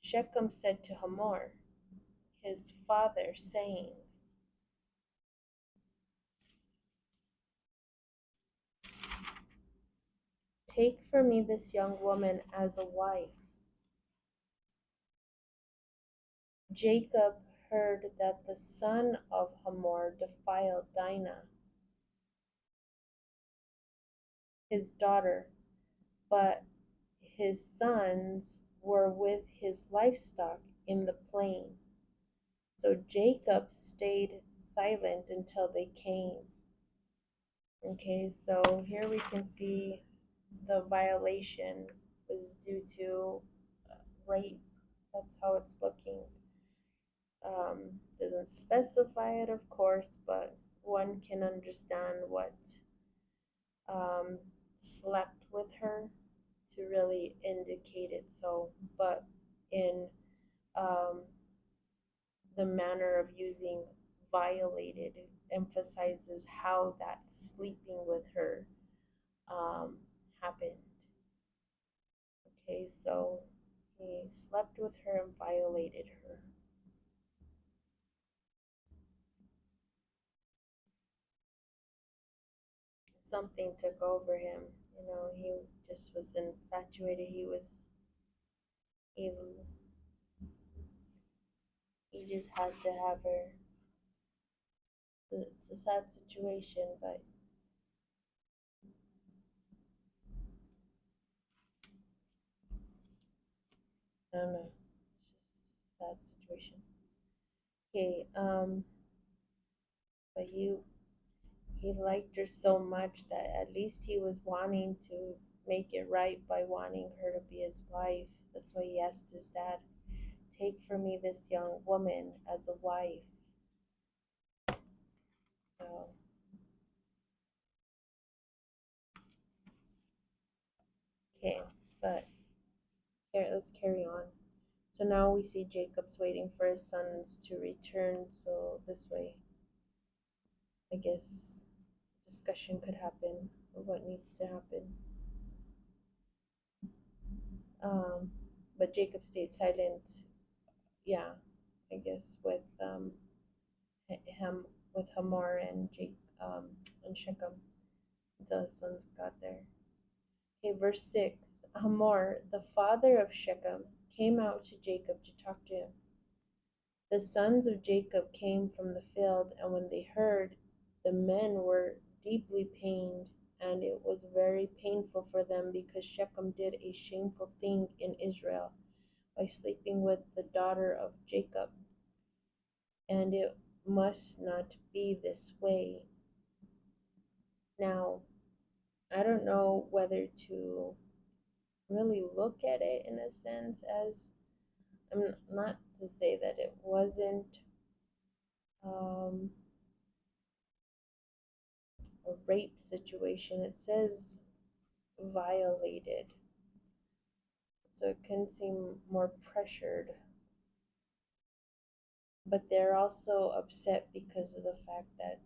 Shechem said to Hamor, his father, saying, take for me this young woman as a wife. Jacob heard that the son of Hamor defiled Dinah, his daughter, but his sons were with his livestock in the plain. So Jacob stayed silent until they came. Okay, so here we can see the violation was due to rape. That's how it's looking. Doesn't specify it, of course, but one can understand what slept with her to really indicate it. So, but in um, the manner of using violated emphasizes how that sleeping with her um, happened. Okay, so he slept with her and violated her. Something took over him. He just was infatuated. He, he just had to have her. It's a sad situation, but I don't know. It's just a sad situation. Okay, but he liked her so much that at least he was wanting to make it right by wanting her to be his wife. That's why he asked his dad, take for me this young woman as a wife. So, okay, but here, let's carry on. So now we see Jacob's waiting for his sons to return. So this way, I guess discussion could happen of what needs to happen. Um, but Jacob stayed silent. Yeah, I guess with him with Hamor and and Shechem until his sons got there. Okay, verse 6. Hamor, the father of Shechem, came out to Jacob to talk to him. The sons of Jacob came from the field, and when they heard, the men were deeply pained, and it was very painful for them because Shechem did a shameful thing in Israel by sleeping with the daughter of Jacob, and it must not be this way. Now, I don't know whether to really look at it in a sense as I'm not to say that it wasn't um, a rape situation. It says violated, so it can seem more pressured. But they're also upset because of the fact that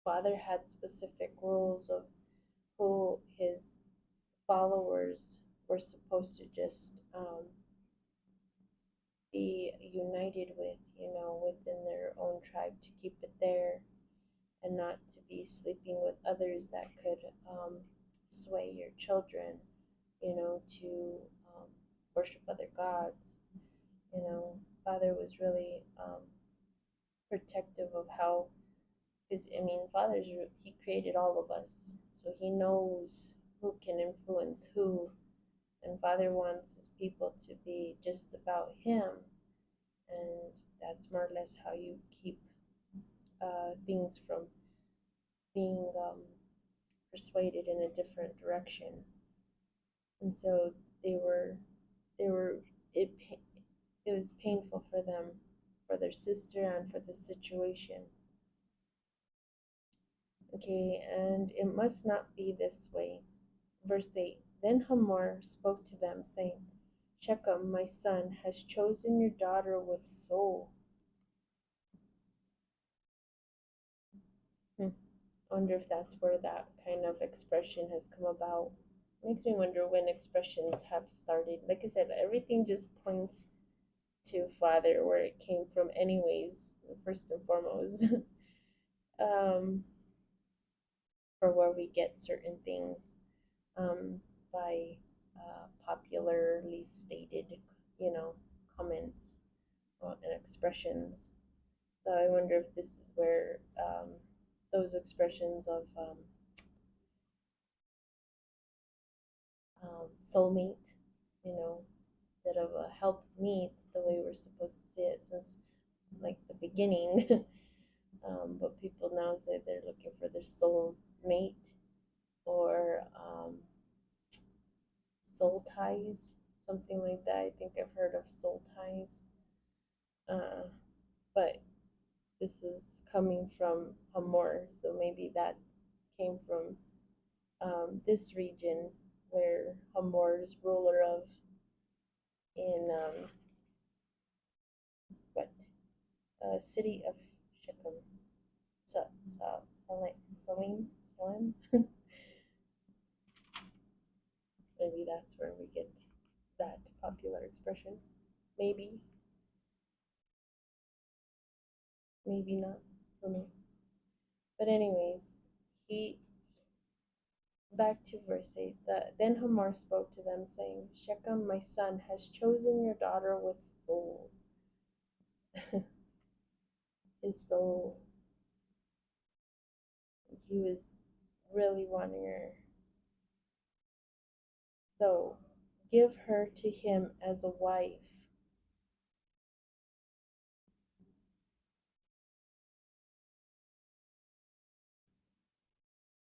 father had specific rules of who his followers were supposed to just be united with, within their own tribe to keep it there and not to be sleeping with others that could sway your children, to worship other gods. Father was really protective of how, because I mean, he created all of us, so he knows who can influence who, and Father wants his people to be just about him, and that's more or less how you keep things from being persuaded in a different direction. And so they were it was painful for them, for their sister, and for the situation. Okay, and it must not be this way. Verse 8. Then Hamor spoke to them, saying, Shechem, my son, has chosen your daughter with soul. I wonder if that's where that kind of expression has come about. Makes me wonder when expressions have started. Like I said, everything just points to Father, where it came from, anyways, first and foremost, um, for where we get certain things by popularly stated, you know, comments and expressions. So I wonder if this is where those expressions of soulmate, instead of a helpmeet, the way we're supposed to say it since like the beginning. But people now say they're looking for their soulmate or soul ties, something like that. I think I've heard of soul ties. But this is coming from Hamor, so maybe that came from this region where Hamor is ruler of in what? City of Shechem. Salim? Salim? Maybe that's where we get that popular expression. Maybe. Maybe not. Who knows? But anyways, he back to verse 8. Then Hamor spoke to them, saying, Shechem, my son, has chosen your daughter with soul. His soul. He was really wanting her. So give her to him as a wife.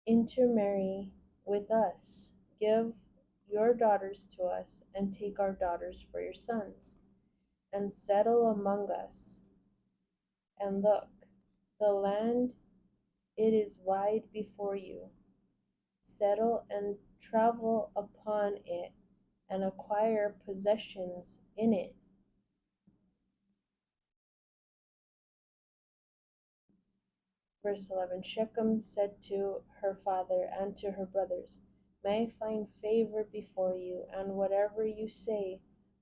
Intermarry with us. Give your daughters to us, and take our daughters for your sons, and settle among us. And look, the land, it is wide before you. Settle and travel upon it, and acquire possessions in it. Verse 11, Shechem said to her father and to her brothers, May I find favor before you, and whatever you say,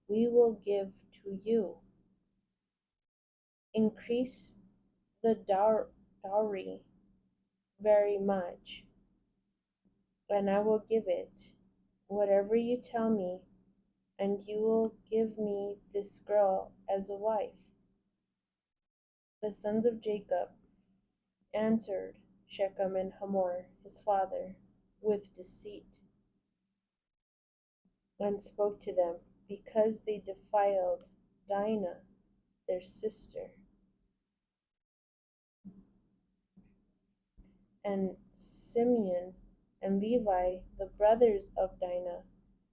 we will give to you. Increase the dowry very much, and I will give it, whatever you tell me, and you will give me this girl as a wife. The sons of Jacob answered Shechem and Hamor, his father, with deceit, and spoke to them, because they defiled Dinah, their sister. And Simeon and Levi, the brothers of Dinah,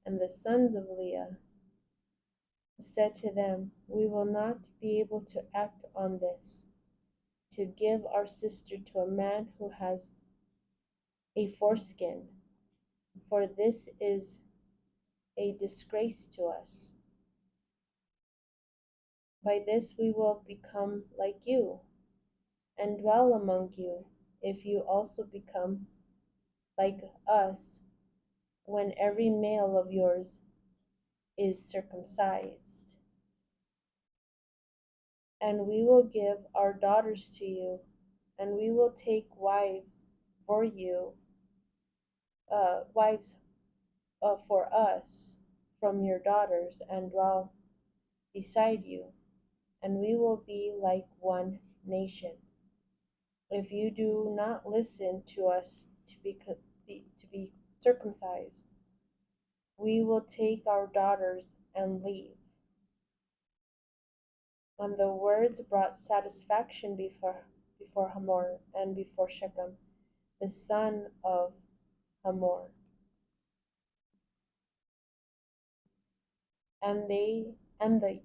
and the sons of Leah, said to them, We will not be able to act on this, to give our sister to a man who has a foreskin, for this is a disgrace to us. By this we will become like you, and dwell among you, if you also become like us, when every male of yours is circumcised. And we will give our daughters to you, and we will take wives for you, wives for us from your daughters, and dwell beside you, and we will be like one nation. If you do not listen to us to be circumcised, we will take our daughters and leave. And the words brought satisfaction before Hamor and before Shechem, the son of Hamor. And the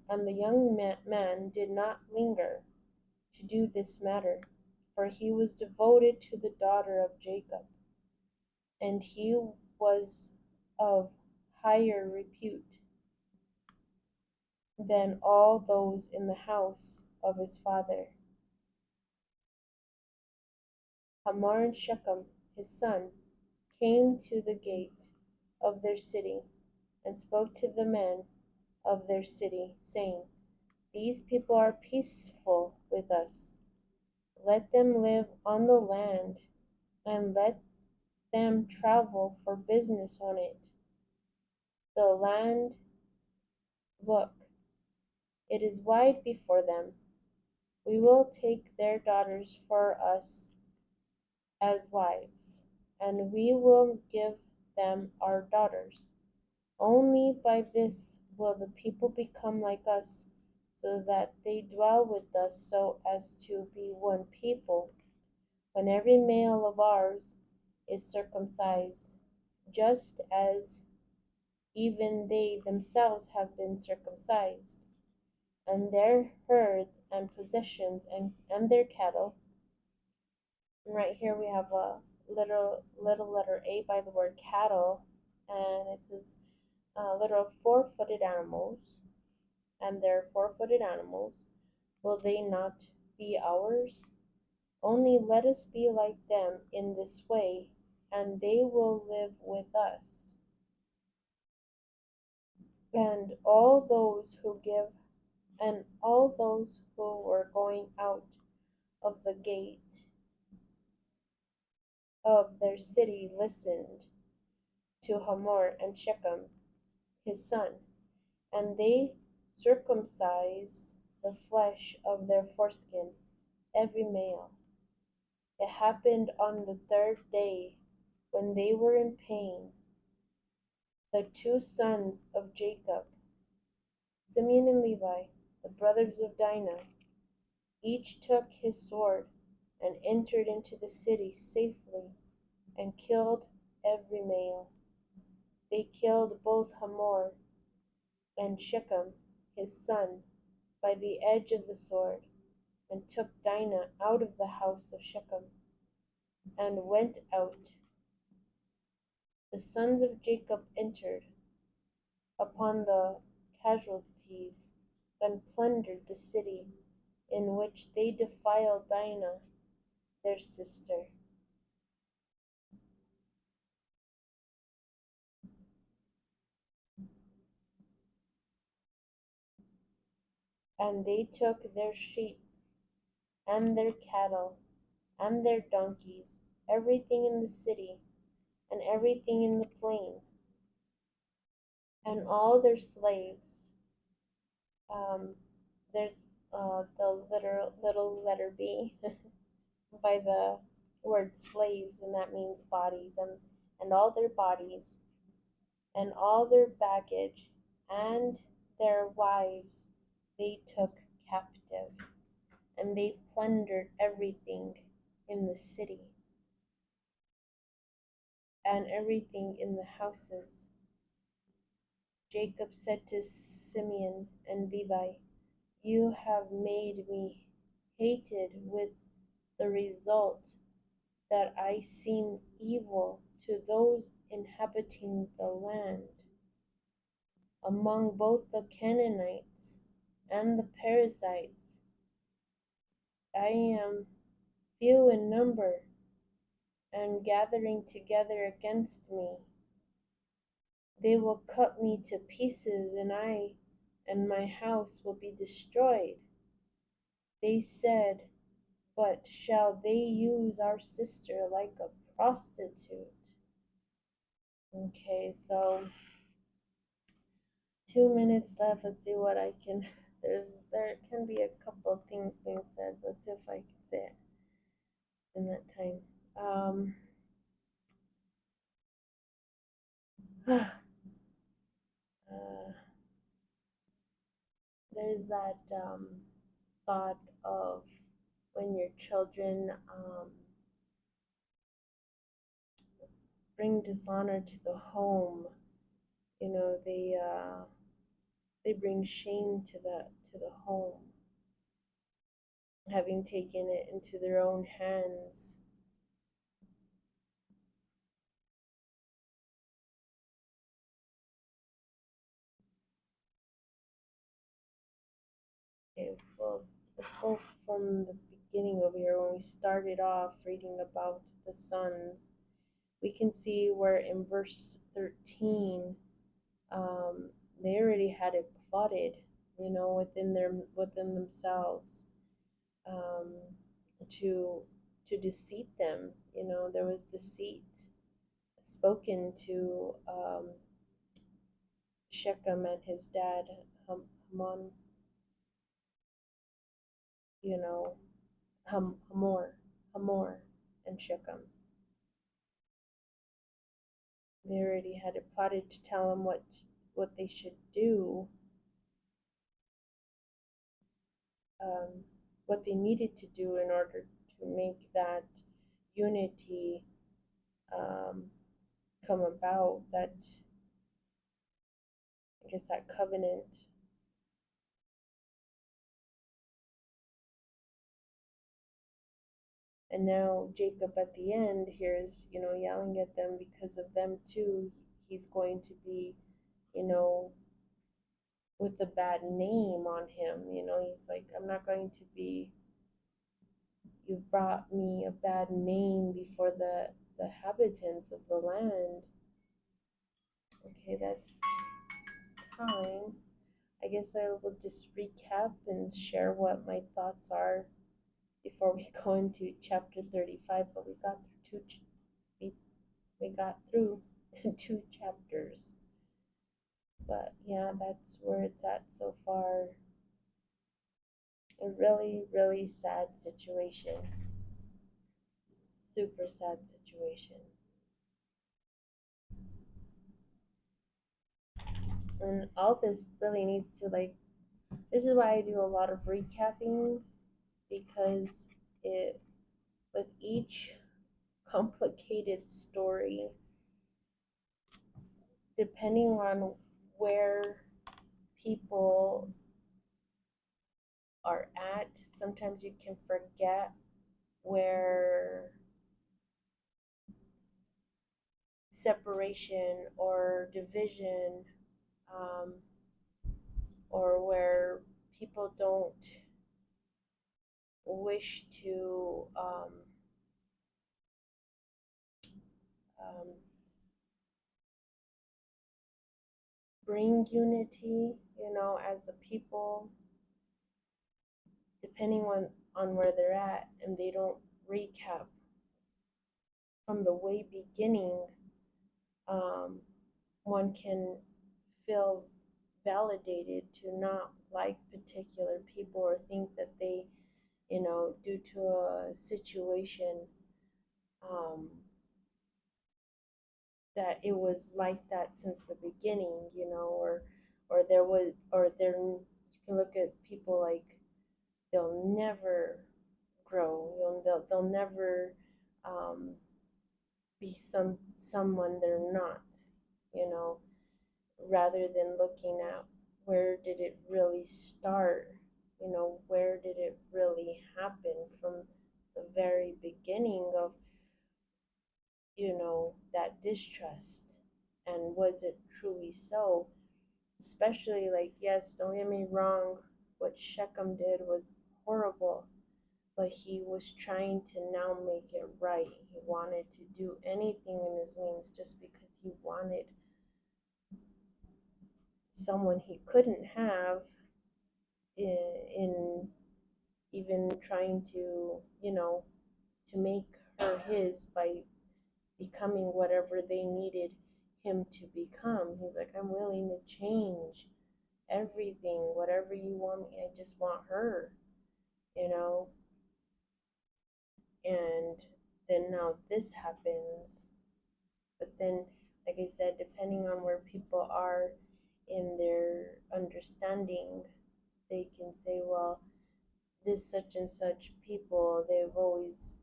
young man did not linger to do this matter, for he was devoted to the daughter of Jacob, and he was of higher repute than all those in the house of his father. Hamor and Shechem, his son, came to the gate of their city, and spoke to the men of their city, saying, These people are peaceful with us. Let them live on the land, and let them travel for business on it. The land, look, it is wide before them. We will take their daughters for us as wives, and we will give them our daughters. Only by this will the people become like us, so that they dwell with us so as to be one people, when every male of ours is circumcised, just as even they themselves have been circumcised, and their herds and possessions and their cattle. And right here we have a little letter A by the word cattle, and it says literal four-footed animals, and they're four-footed animals, will they not be ours? Only let us be like them in this way, and they will live with us. And all those who were going out of the gate of their city listened to Hamor and Shechem his son, and they circumcised the flesh of their foreskin, every male. It happened on the third day, when they were in pain, the two sons of Jacob, Simeon and Levi, the brothers of Dinah, each took his sword and entered into the city safely and killed every male. They killed both Hamor and Shechem his son by the edge of the sword, and took Dinah out of the house of Shechem, and went out. The sons of Jacob entered upon the casualties and plundered the city, in which they defiled Dinah their sister. And they took their sheep and their cattle and their donkeys, everything in the city and everything in the plain, and all their slaves. Um, there's the little letter B by the word slaves, and that means bodies, and all their bodies, and all their baggage, and their wives they took captive, and they plundered everything in the city, and everything in the houses. Jacob said to Simeon and Levi, "You have made me hated with the result that I seem evil to those inhabiting the land. Among both the Canaanites and the Perizzites, I am few in number and gathering together against me. They will cut me to pieces, and I and my house will be destroyed." They said, "But shall they use our sister like a prostitute?" Okay, so 2 minutes left. Let's see what I can. There can be a couple of things being said. Let's see if I can say it in that time. Uh, there's that thought of when your children bring dishonor to the home. You know, they bring shame to the home, having taken it into their own hands. Okay, well, let's go from the beginning over here. When we started off reading about the sons, we can see where in verse 13, they already had it plotted, you know, within themselves, um, to deceive them. You know, there was deceit spoken to Shechem and his dad Hamon, you know, Hamor, and Shechem. They already had it plotted to tell him what they should do, um, what they needed to do in order to make that unity um, come about. That, I guess, that covenant. And now Jacob at the end here is, you know, yelling at them because of them too. He's going to be, you know, with a bad name on him. He's like, I'm not going to be, you've brought me a bad name before the inhabitants of the land. Okay, that's time. I guess I will just recap and share what my thoughts are before we go into chapter 35. But we, we got through two chapters. But yeah, that's where it's at so far. A really, really sad situation. Super sad situation. And all this really needs to, like, this is why I do a lot of recapping, because it, with each complicated story, depending on where people are at, sometimes you can forget where separation or division, um, or where people don't wish to um, bring unity, as a people, depending on where they're at, and they don't recap from the way beginning, um, one can feel validated to not like particular people, or think that they, due to a situation, um, that it was like that since the beginning, or there was, or there, you can look at people like they'll never grow, they'll never um, be someone they're not, you know, rather than looking at where did it really start, where did it really happen from the very beginning of, that distrust, and was it truly so? Especially, like, yes, don't get me wrong, what Shechem did was horrible, but he was trying to now make it right. He wanted to do anything in his means just because he wanted someone he couldn't have, in even trying to, to make her his by becoming whatever they needed him to become. He's like, I'm willing to change everything, whatever you want me, I just want her, you know? And then now this happens. But then, like I said, depending on where people are in their understanding, they can say, well, this such and such people, they've always,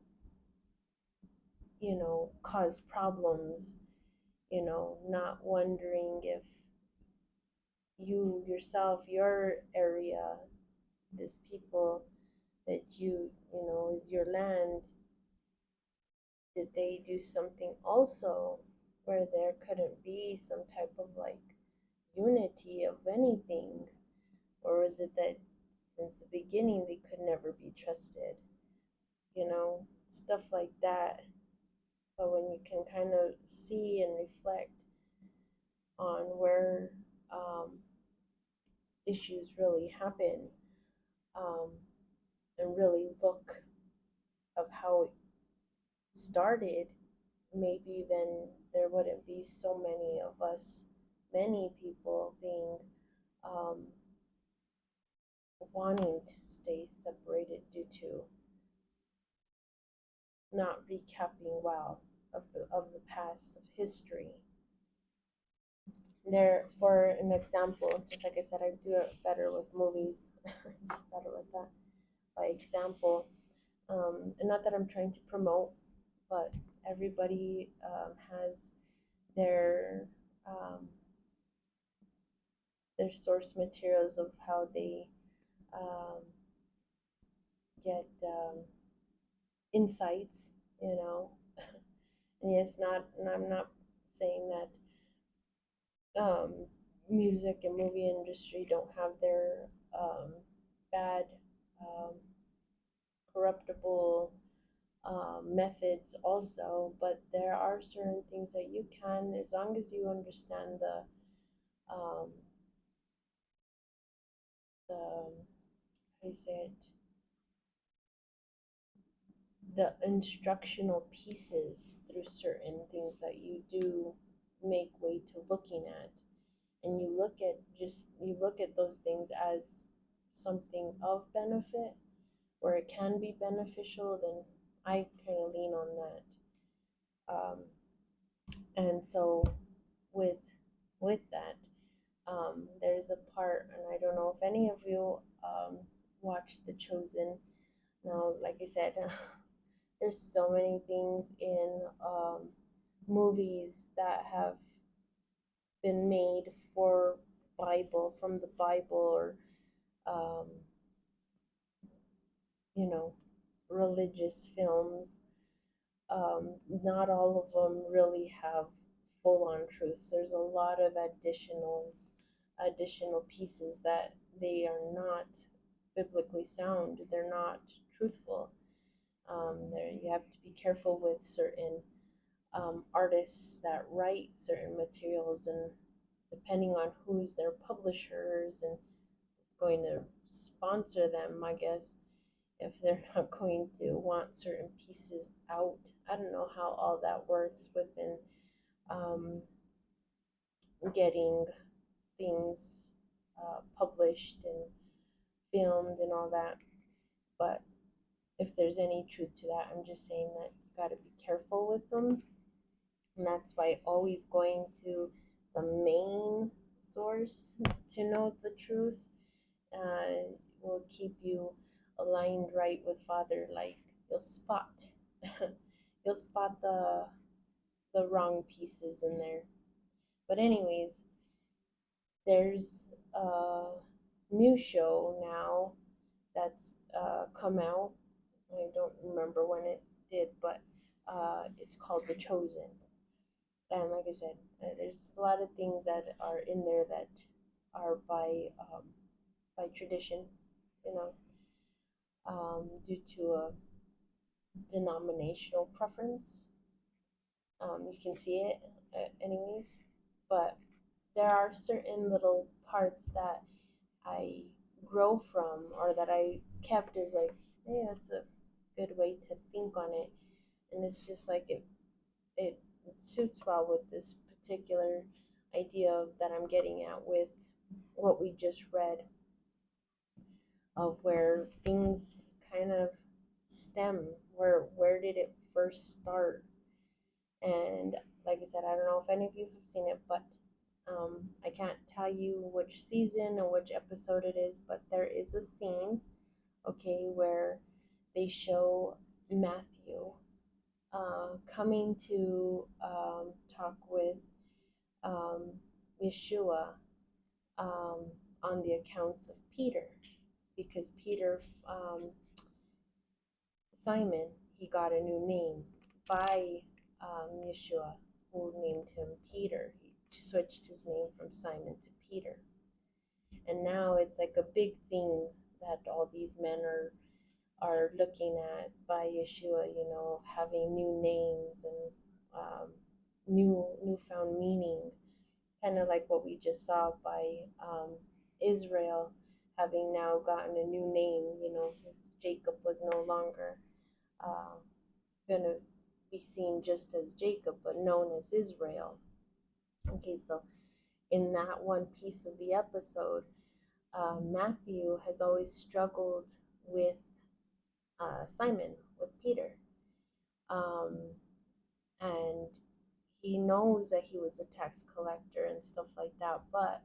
caused problems, not wondering if you yourself, your area, this people that is your land, did they do something also where there couldn't be some type of, like, unity of anything? Or is it that since the beginning they could never be trusted? Stuff like that. But when you can kind of see and reflect on where issues really happen, um, and really look of how it started, maybe then there wouldn't be so many of us, many people being, um, wanting to stay separated due to not recapping well of the past, of history. There, for an example, just like I said, I do it better with movies. I'm just better with that. By example, and not that I'm trying to promote, but everybody has their um, their source materials of how they um, get insights, and yes, not, and I'm not saying that music and movie industry don't have their bad, um, corruptible methods also, but there are certain things that you can, as long as you understand um, the how do you say it, the instructional pieces through certain things that you do make way to looking at, and you look at those things as something of benefit, where it can be beneficial, then I kind of lean on that. And so with that, there's a part, and I don't know if any of you watched The Chosen. Now, like I said, there's so many things in movies that have been made for from the Bible, or um, you know, religious films. Not all of them really have full on truths. There's a lot of additional pieces that they are not biblically sound. They're not truthful. You have to be careful with certain artists that write certain materials, and depending on who's their publishers and it's going to sponsor them, I guess, if they're not going to want certain pieces out. I don't know how all that works within um, getting things published and filmed and all that. But if there's any truth to that, I'm just saying that you got to be careful with them. And that's why always going to the main source to know the truth will keep you aligned right with Father. Like you'll spot, you'll spot the wrong pieces in there. But anyways, there's a new show now that's come out. I don't remember when it did, but it's called The Chosen. And like I said, there's a lot of things that are in there that are by tradition, you know, due to a denominational preference. You can see it, anyways, but there are certain little parts that I grow from, or that I kept as like, hey, that's a good way to think on it, and it's just like it suits well with this particular idea that I'm getting at with what we just read, of where things kind of stem, where did it first start. And like I said, I don't know if any of you have seen it, but I can't tell you which season or which episode it is, but there is a scene, okay, where they show Matthew coming to talk with um, Yeshua um, on the accounts of Peter, because Peter, Simon, he got a new name by Yeshua, who named him Peter. He switched his name from Simon to Peter. And now it's like a big thing that all these men are looking at by Yeshua, you know, having new names and newfound meaning, kind of like what we just saw by Israel having now gotten a new name. You know, his Jacob was no longer uh, going to be seen just as Jacob, but known as Israel. Okay, so in that one piece of the episode, Matthew has always struggled with Simon, with Peter. Um, and he knows that he was a tax collector and stuff like that, but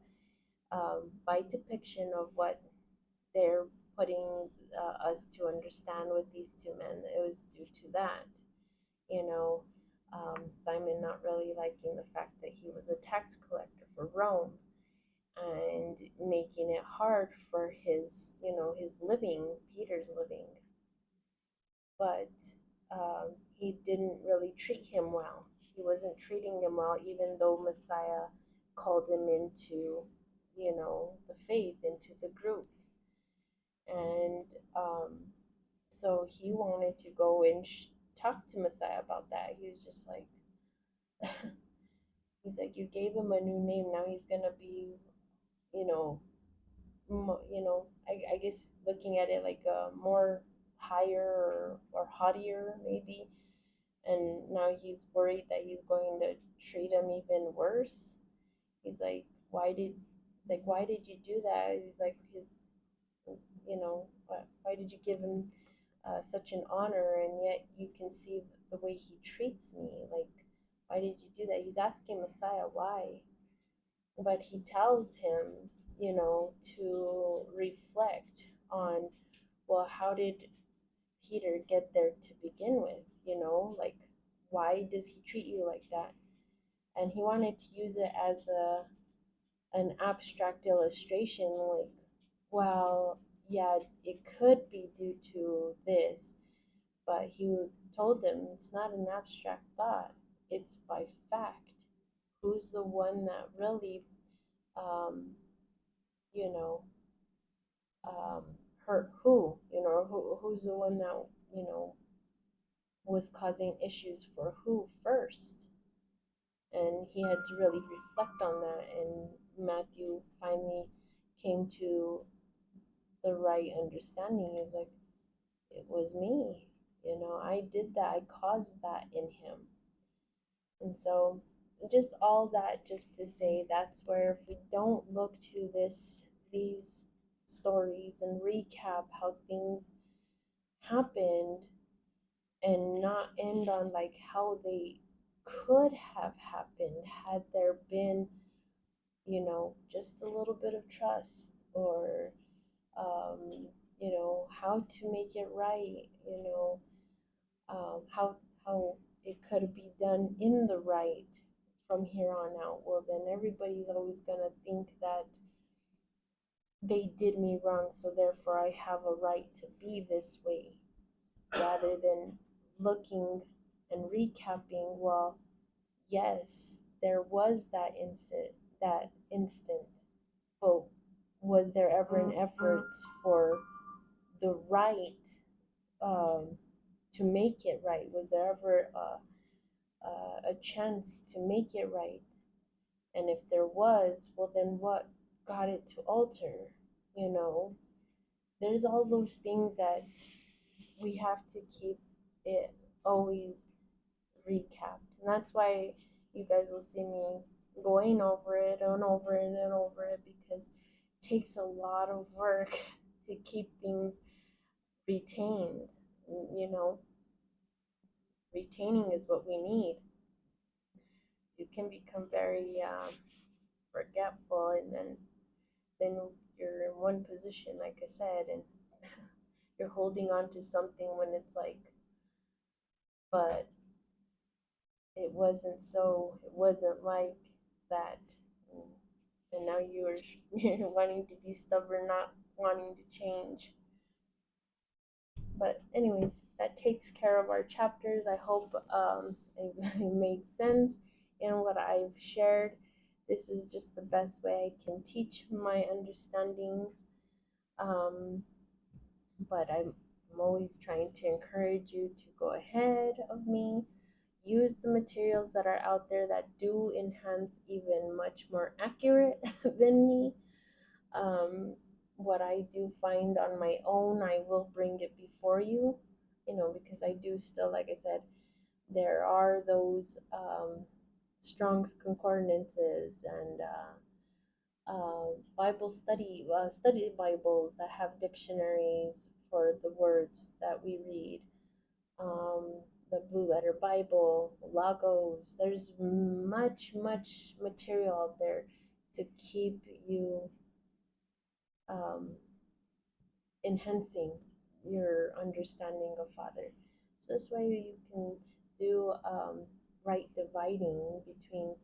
by depiction of what they're putting us to understand with these two men, it was due to that. You know, Simon not really liking the fact that he was a tax collector for Rome, and making it hard for his, you know, his living, Peter's living. But he didn't really treat him well. He wasn't treating him well, even though Messiah called him into, the faith, into the group. And so he wanted to go and talk to Messiah about that. He was just like, he's like, you gave him a new name. Now he's gonna be, you know, I guess looking at it like a more higher or haughtier maybe. And now he's worried that he's going to treat him even worse. He's like, why did you do that? He's like, why did you give him such an honor, and yet you can see the way he treats me? Like, why did you do that? He's asking Messiah why, but he tells him, to reflect on, well, how did Peter get there to begin with? Like, why does he treat you like that? And he wanted to use it as an abstract illustration, like, well, yeah, it could be due to this, but he told them it's not an abstract thought, it's by fact. Who's the one that really, um, you know, um, hurt who? Who's the one that, you know, was causing issues for who first? And he had to really reflect on that. And Matthew finally came to the right understanding. He was like, it was me. I did that. I caused that in him. And so, just all that, just to say, that's where if we don't look to these stories and recap how things happened, and not end on like how they could have happened had there been, just a little bit of trust, or how to make it right, how it could be done in the right from here on out. Well, then everybody's always gonna think that they did me wrong, so therefore I have a right to be this way, rather than looking and recapping, well, yes, there was that instant, but was there ever an effort for the right, um, to make it right? Was there ever a chance to make it right? And if there was, well, then what got it to alter? You know, there's all those things that we have to keep it always recapped. And that's why you guys will see me going over it and over it and over it, because it takes a lot of work to keep things retained. You know, retaining is what we need. So you can become very forgetful, and then you're in one position, like I said, and you're holding on to something when it's like, but it wasn't like that. And now you're wanting to be stubborn, not wanting to change. But anyways, that takes care of our chapters. I hope it made sense in what I've shared. This is just the best way I can teach my understandings. Um, but I'm always trying to encourage you to go ahead of me. Use the materials that are out there that do enhance even much more accurate than me. What I do find on my own, I will bring it before you, because I do still, like I said, there are those Strong's Concordances and Bible study Bibles that have dictionaries for the words that we read. The Blue Letter Bible, Logos. There's much material out there to keep you um, enhancing your understanding of Father. So this way you can do right dividing between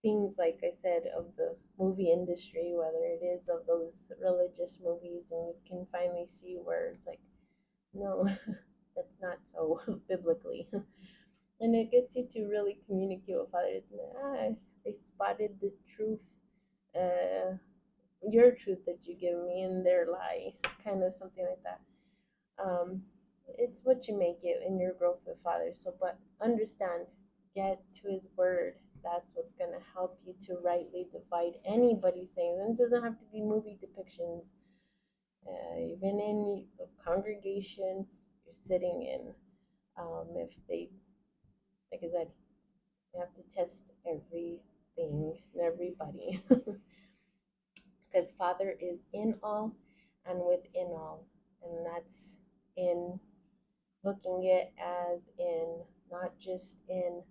things, like I said, of the movie industry, whether it is of those religious movies, and you can finally see where it's like, no, that's not so biblically. And it gets you to really communicate with Father. they spotted the truth, uh, your truth that you give me in their lie, kind of something like that. um, it's what you make it in your growth with Father. So, but understand, get to His Word. That's what's going to help you to rightly divide anybody's saying. And it doesn't have to be movie depictions. Even in the congregation you're sitting in, if they, like I said, you have to test everything and everybody. Because Father is in all and within all. And that's in looking it as in not just in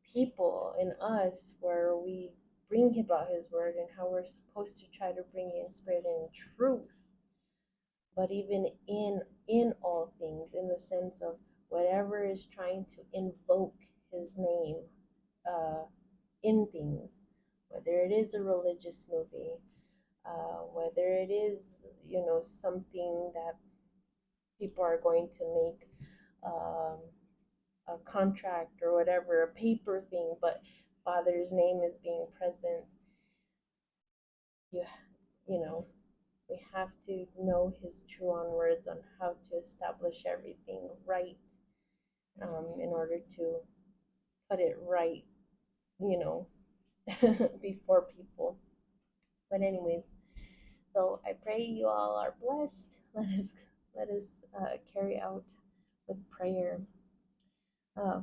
people, in us, where we bring about His Word and how we're supposed to try to bring in spirit and truth, but even in all things, in the sense of whatever is trying to invoke His name in things, whether it is a religious movie, whether it is, something that people are going to make, um, a contract or whatever, a paper thing, but Father's name is being present. You, you know, we have to know His true on words on how to establish everything right, in order to put it right, you know, before people. But anyways, so I pray you all are blessed. Let us carry out with prayer.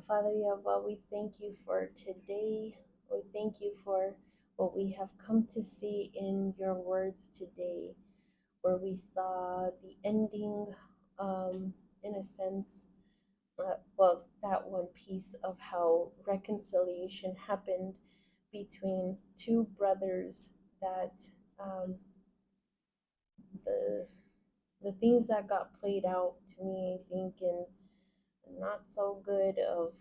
Father Yahweh, we thank you for today. We thank you for what we have come to see in your words today, where we saw the ending, in a sense, well, that one piece of how reconciliation happened between two brothers, that the the things that got played out to me, I think, in not so good of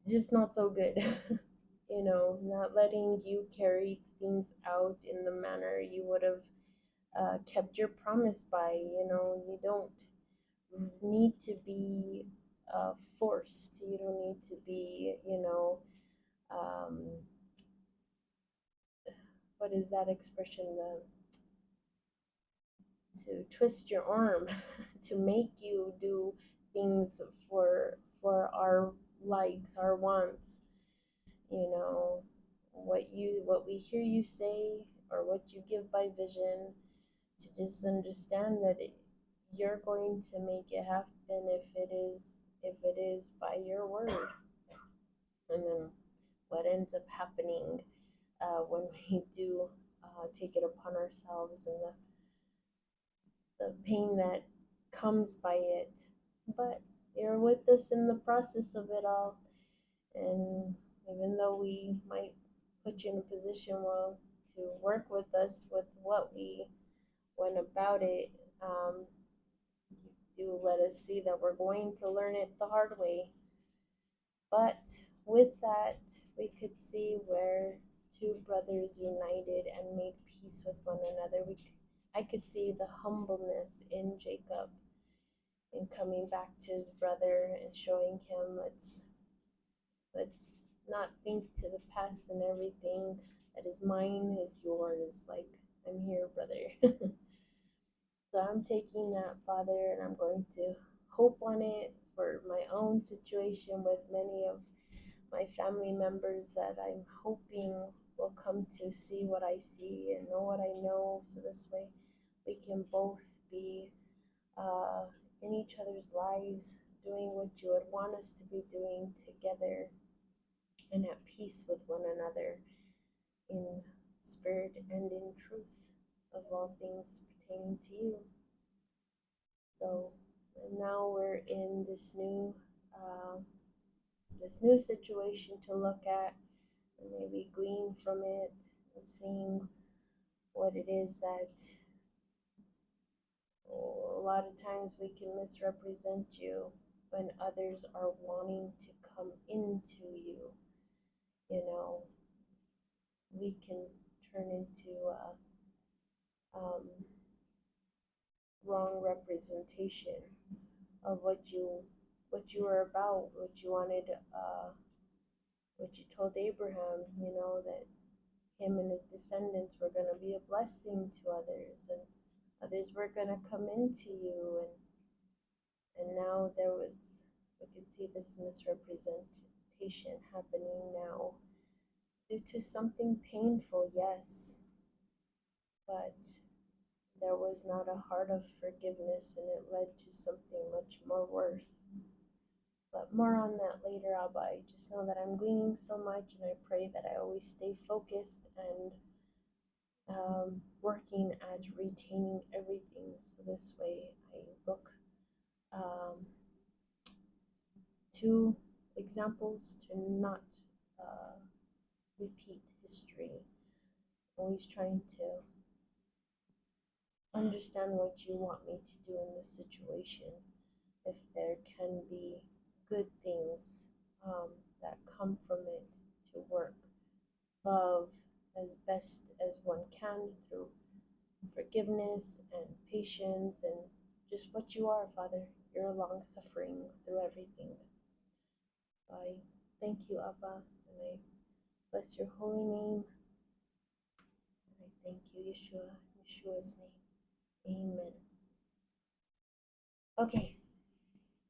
just not so good. Not letting you carry things out in the manner you would have kept your promise by. You don't need to be forced. You don't need to be, um, what is that expression? To twist your arm, to make you do things for our likes, our wants. you know what we hear you say, or what you give by vision, to just understand that you're going to make it happen if it is by your word. And then what ends up happening, when we do take it upon ourselves, and the pain that comes by it. But you're with us in the process of it all. And even though we might put you in a position, well, to work with us with what we went about it, do let us see that we're going to learn it the hard way. But with that, we could see where two brothers united and made peace with one another. I could see the humbleness in Jacob in coming back to his brother and showing him, let's not think to the past, and everything that is mine is yours. Like, I'm here, brother. So I'm taking that, Father, and I'm going to hope on it for my own situation with many of my family members that I'm hoping will come to see what I see and know what I know. So this way we can both be uh, in each other's lives, doing what you would want us to be doing together, and at peace with one another, in spirit and in truth, of all things pertaining to you. So now we're in uh, this new situation to look at, and maybe glean from it, and seeing what it is that, a lot of times we can misrepresent you when others are wanting to come into you. We can turn into um, wrong representation of what you what you were about, what you wanted, what you told Abraham, that him and his descendants were going to be a blessing to others, and others were going to come into you, and now we could see this misrepresentation happening now due to something painful, yes, but there was not a heart of forgiveness, and it led to something much more worse. But more on that later, Abba. I just know that I'm gleaning so much, and I pray that I always stay focused and working at retaining everything. So this way, I look um, to examples to not uh, repeat history. Always trying to understand what you want me to do in this situation. If there can be good things that come from it, to work, love as best as one can through forgiveness and patience and just what you are, Father. You're long suffering through everything. I thank you, Abba, and I bless your holy name. And I thank you, Yeshua, in Yeshua's name. Amen. Okay,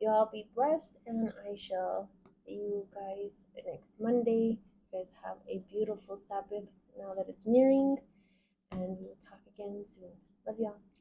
you all be blessed, and I shall see you guys next Monday. You guys have a beautiful Sabbath now that it's nearing, and we'll talk again soon. Love y'all.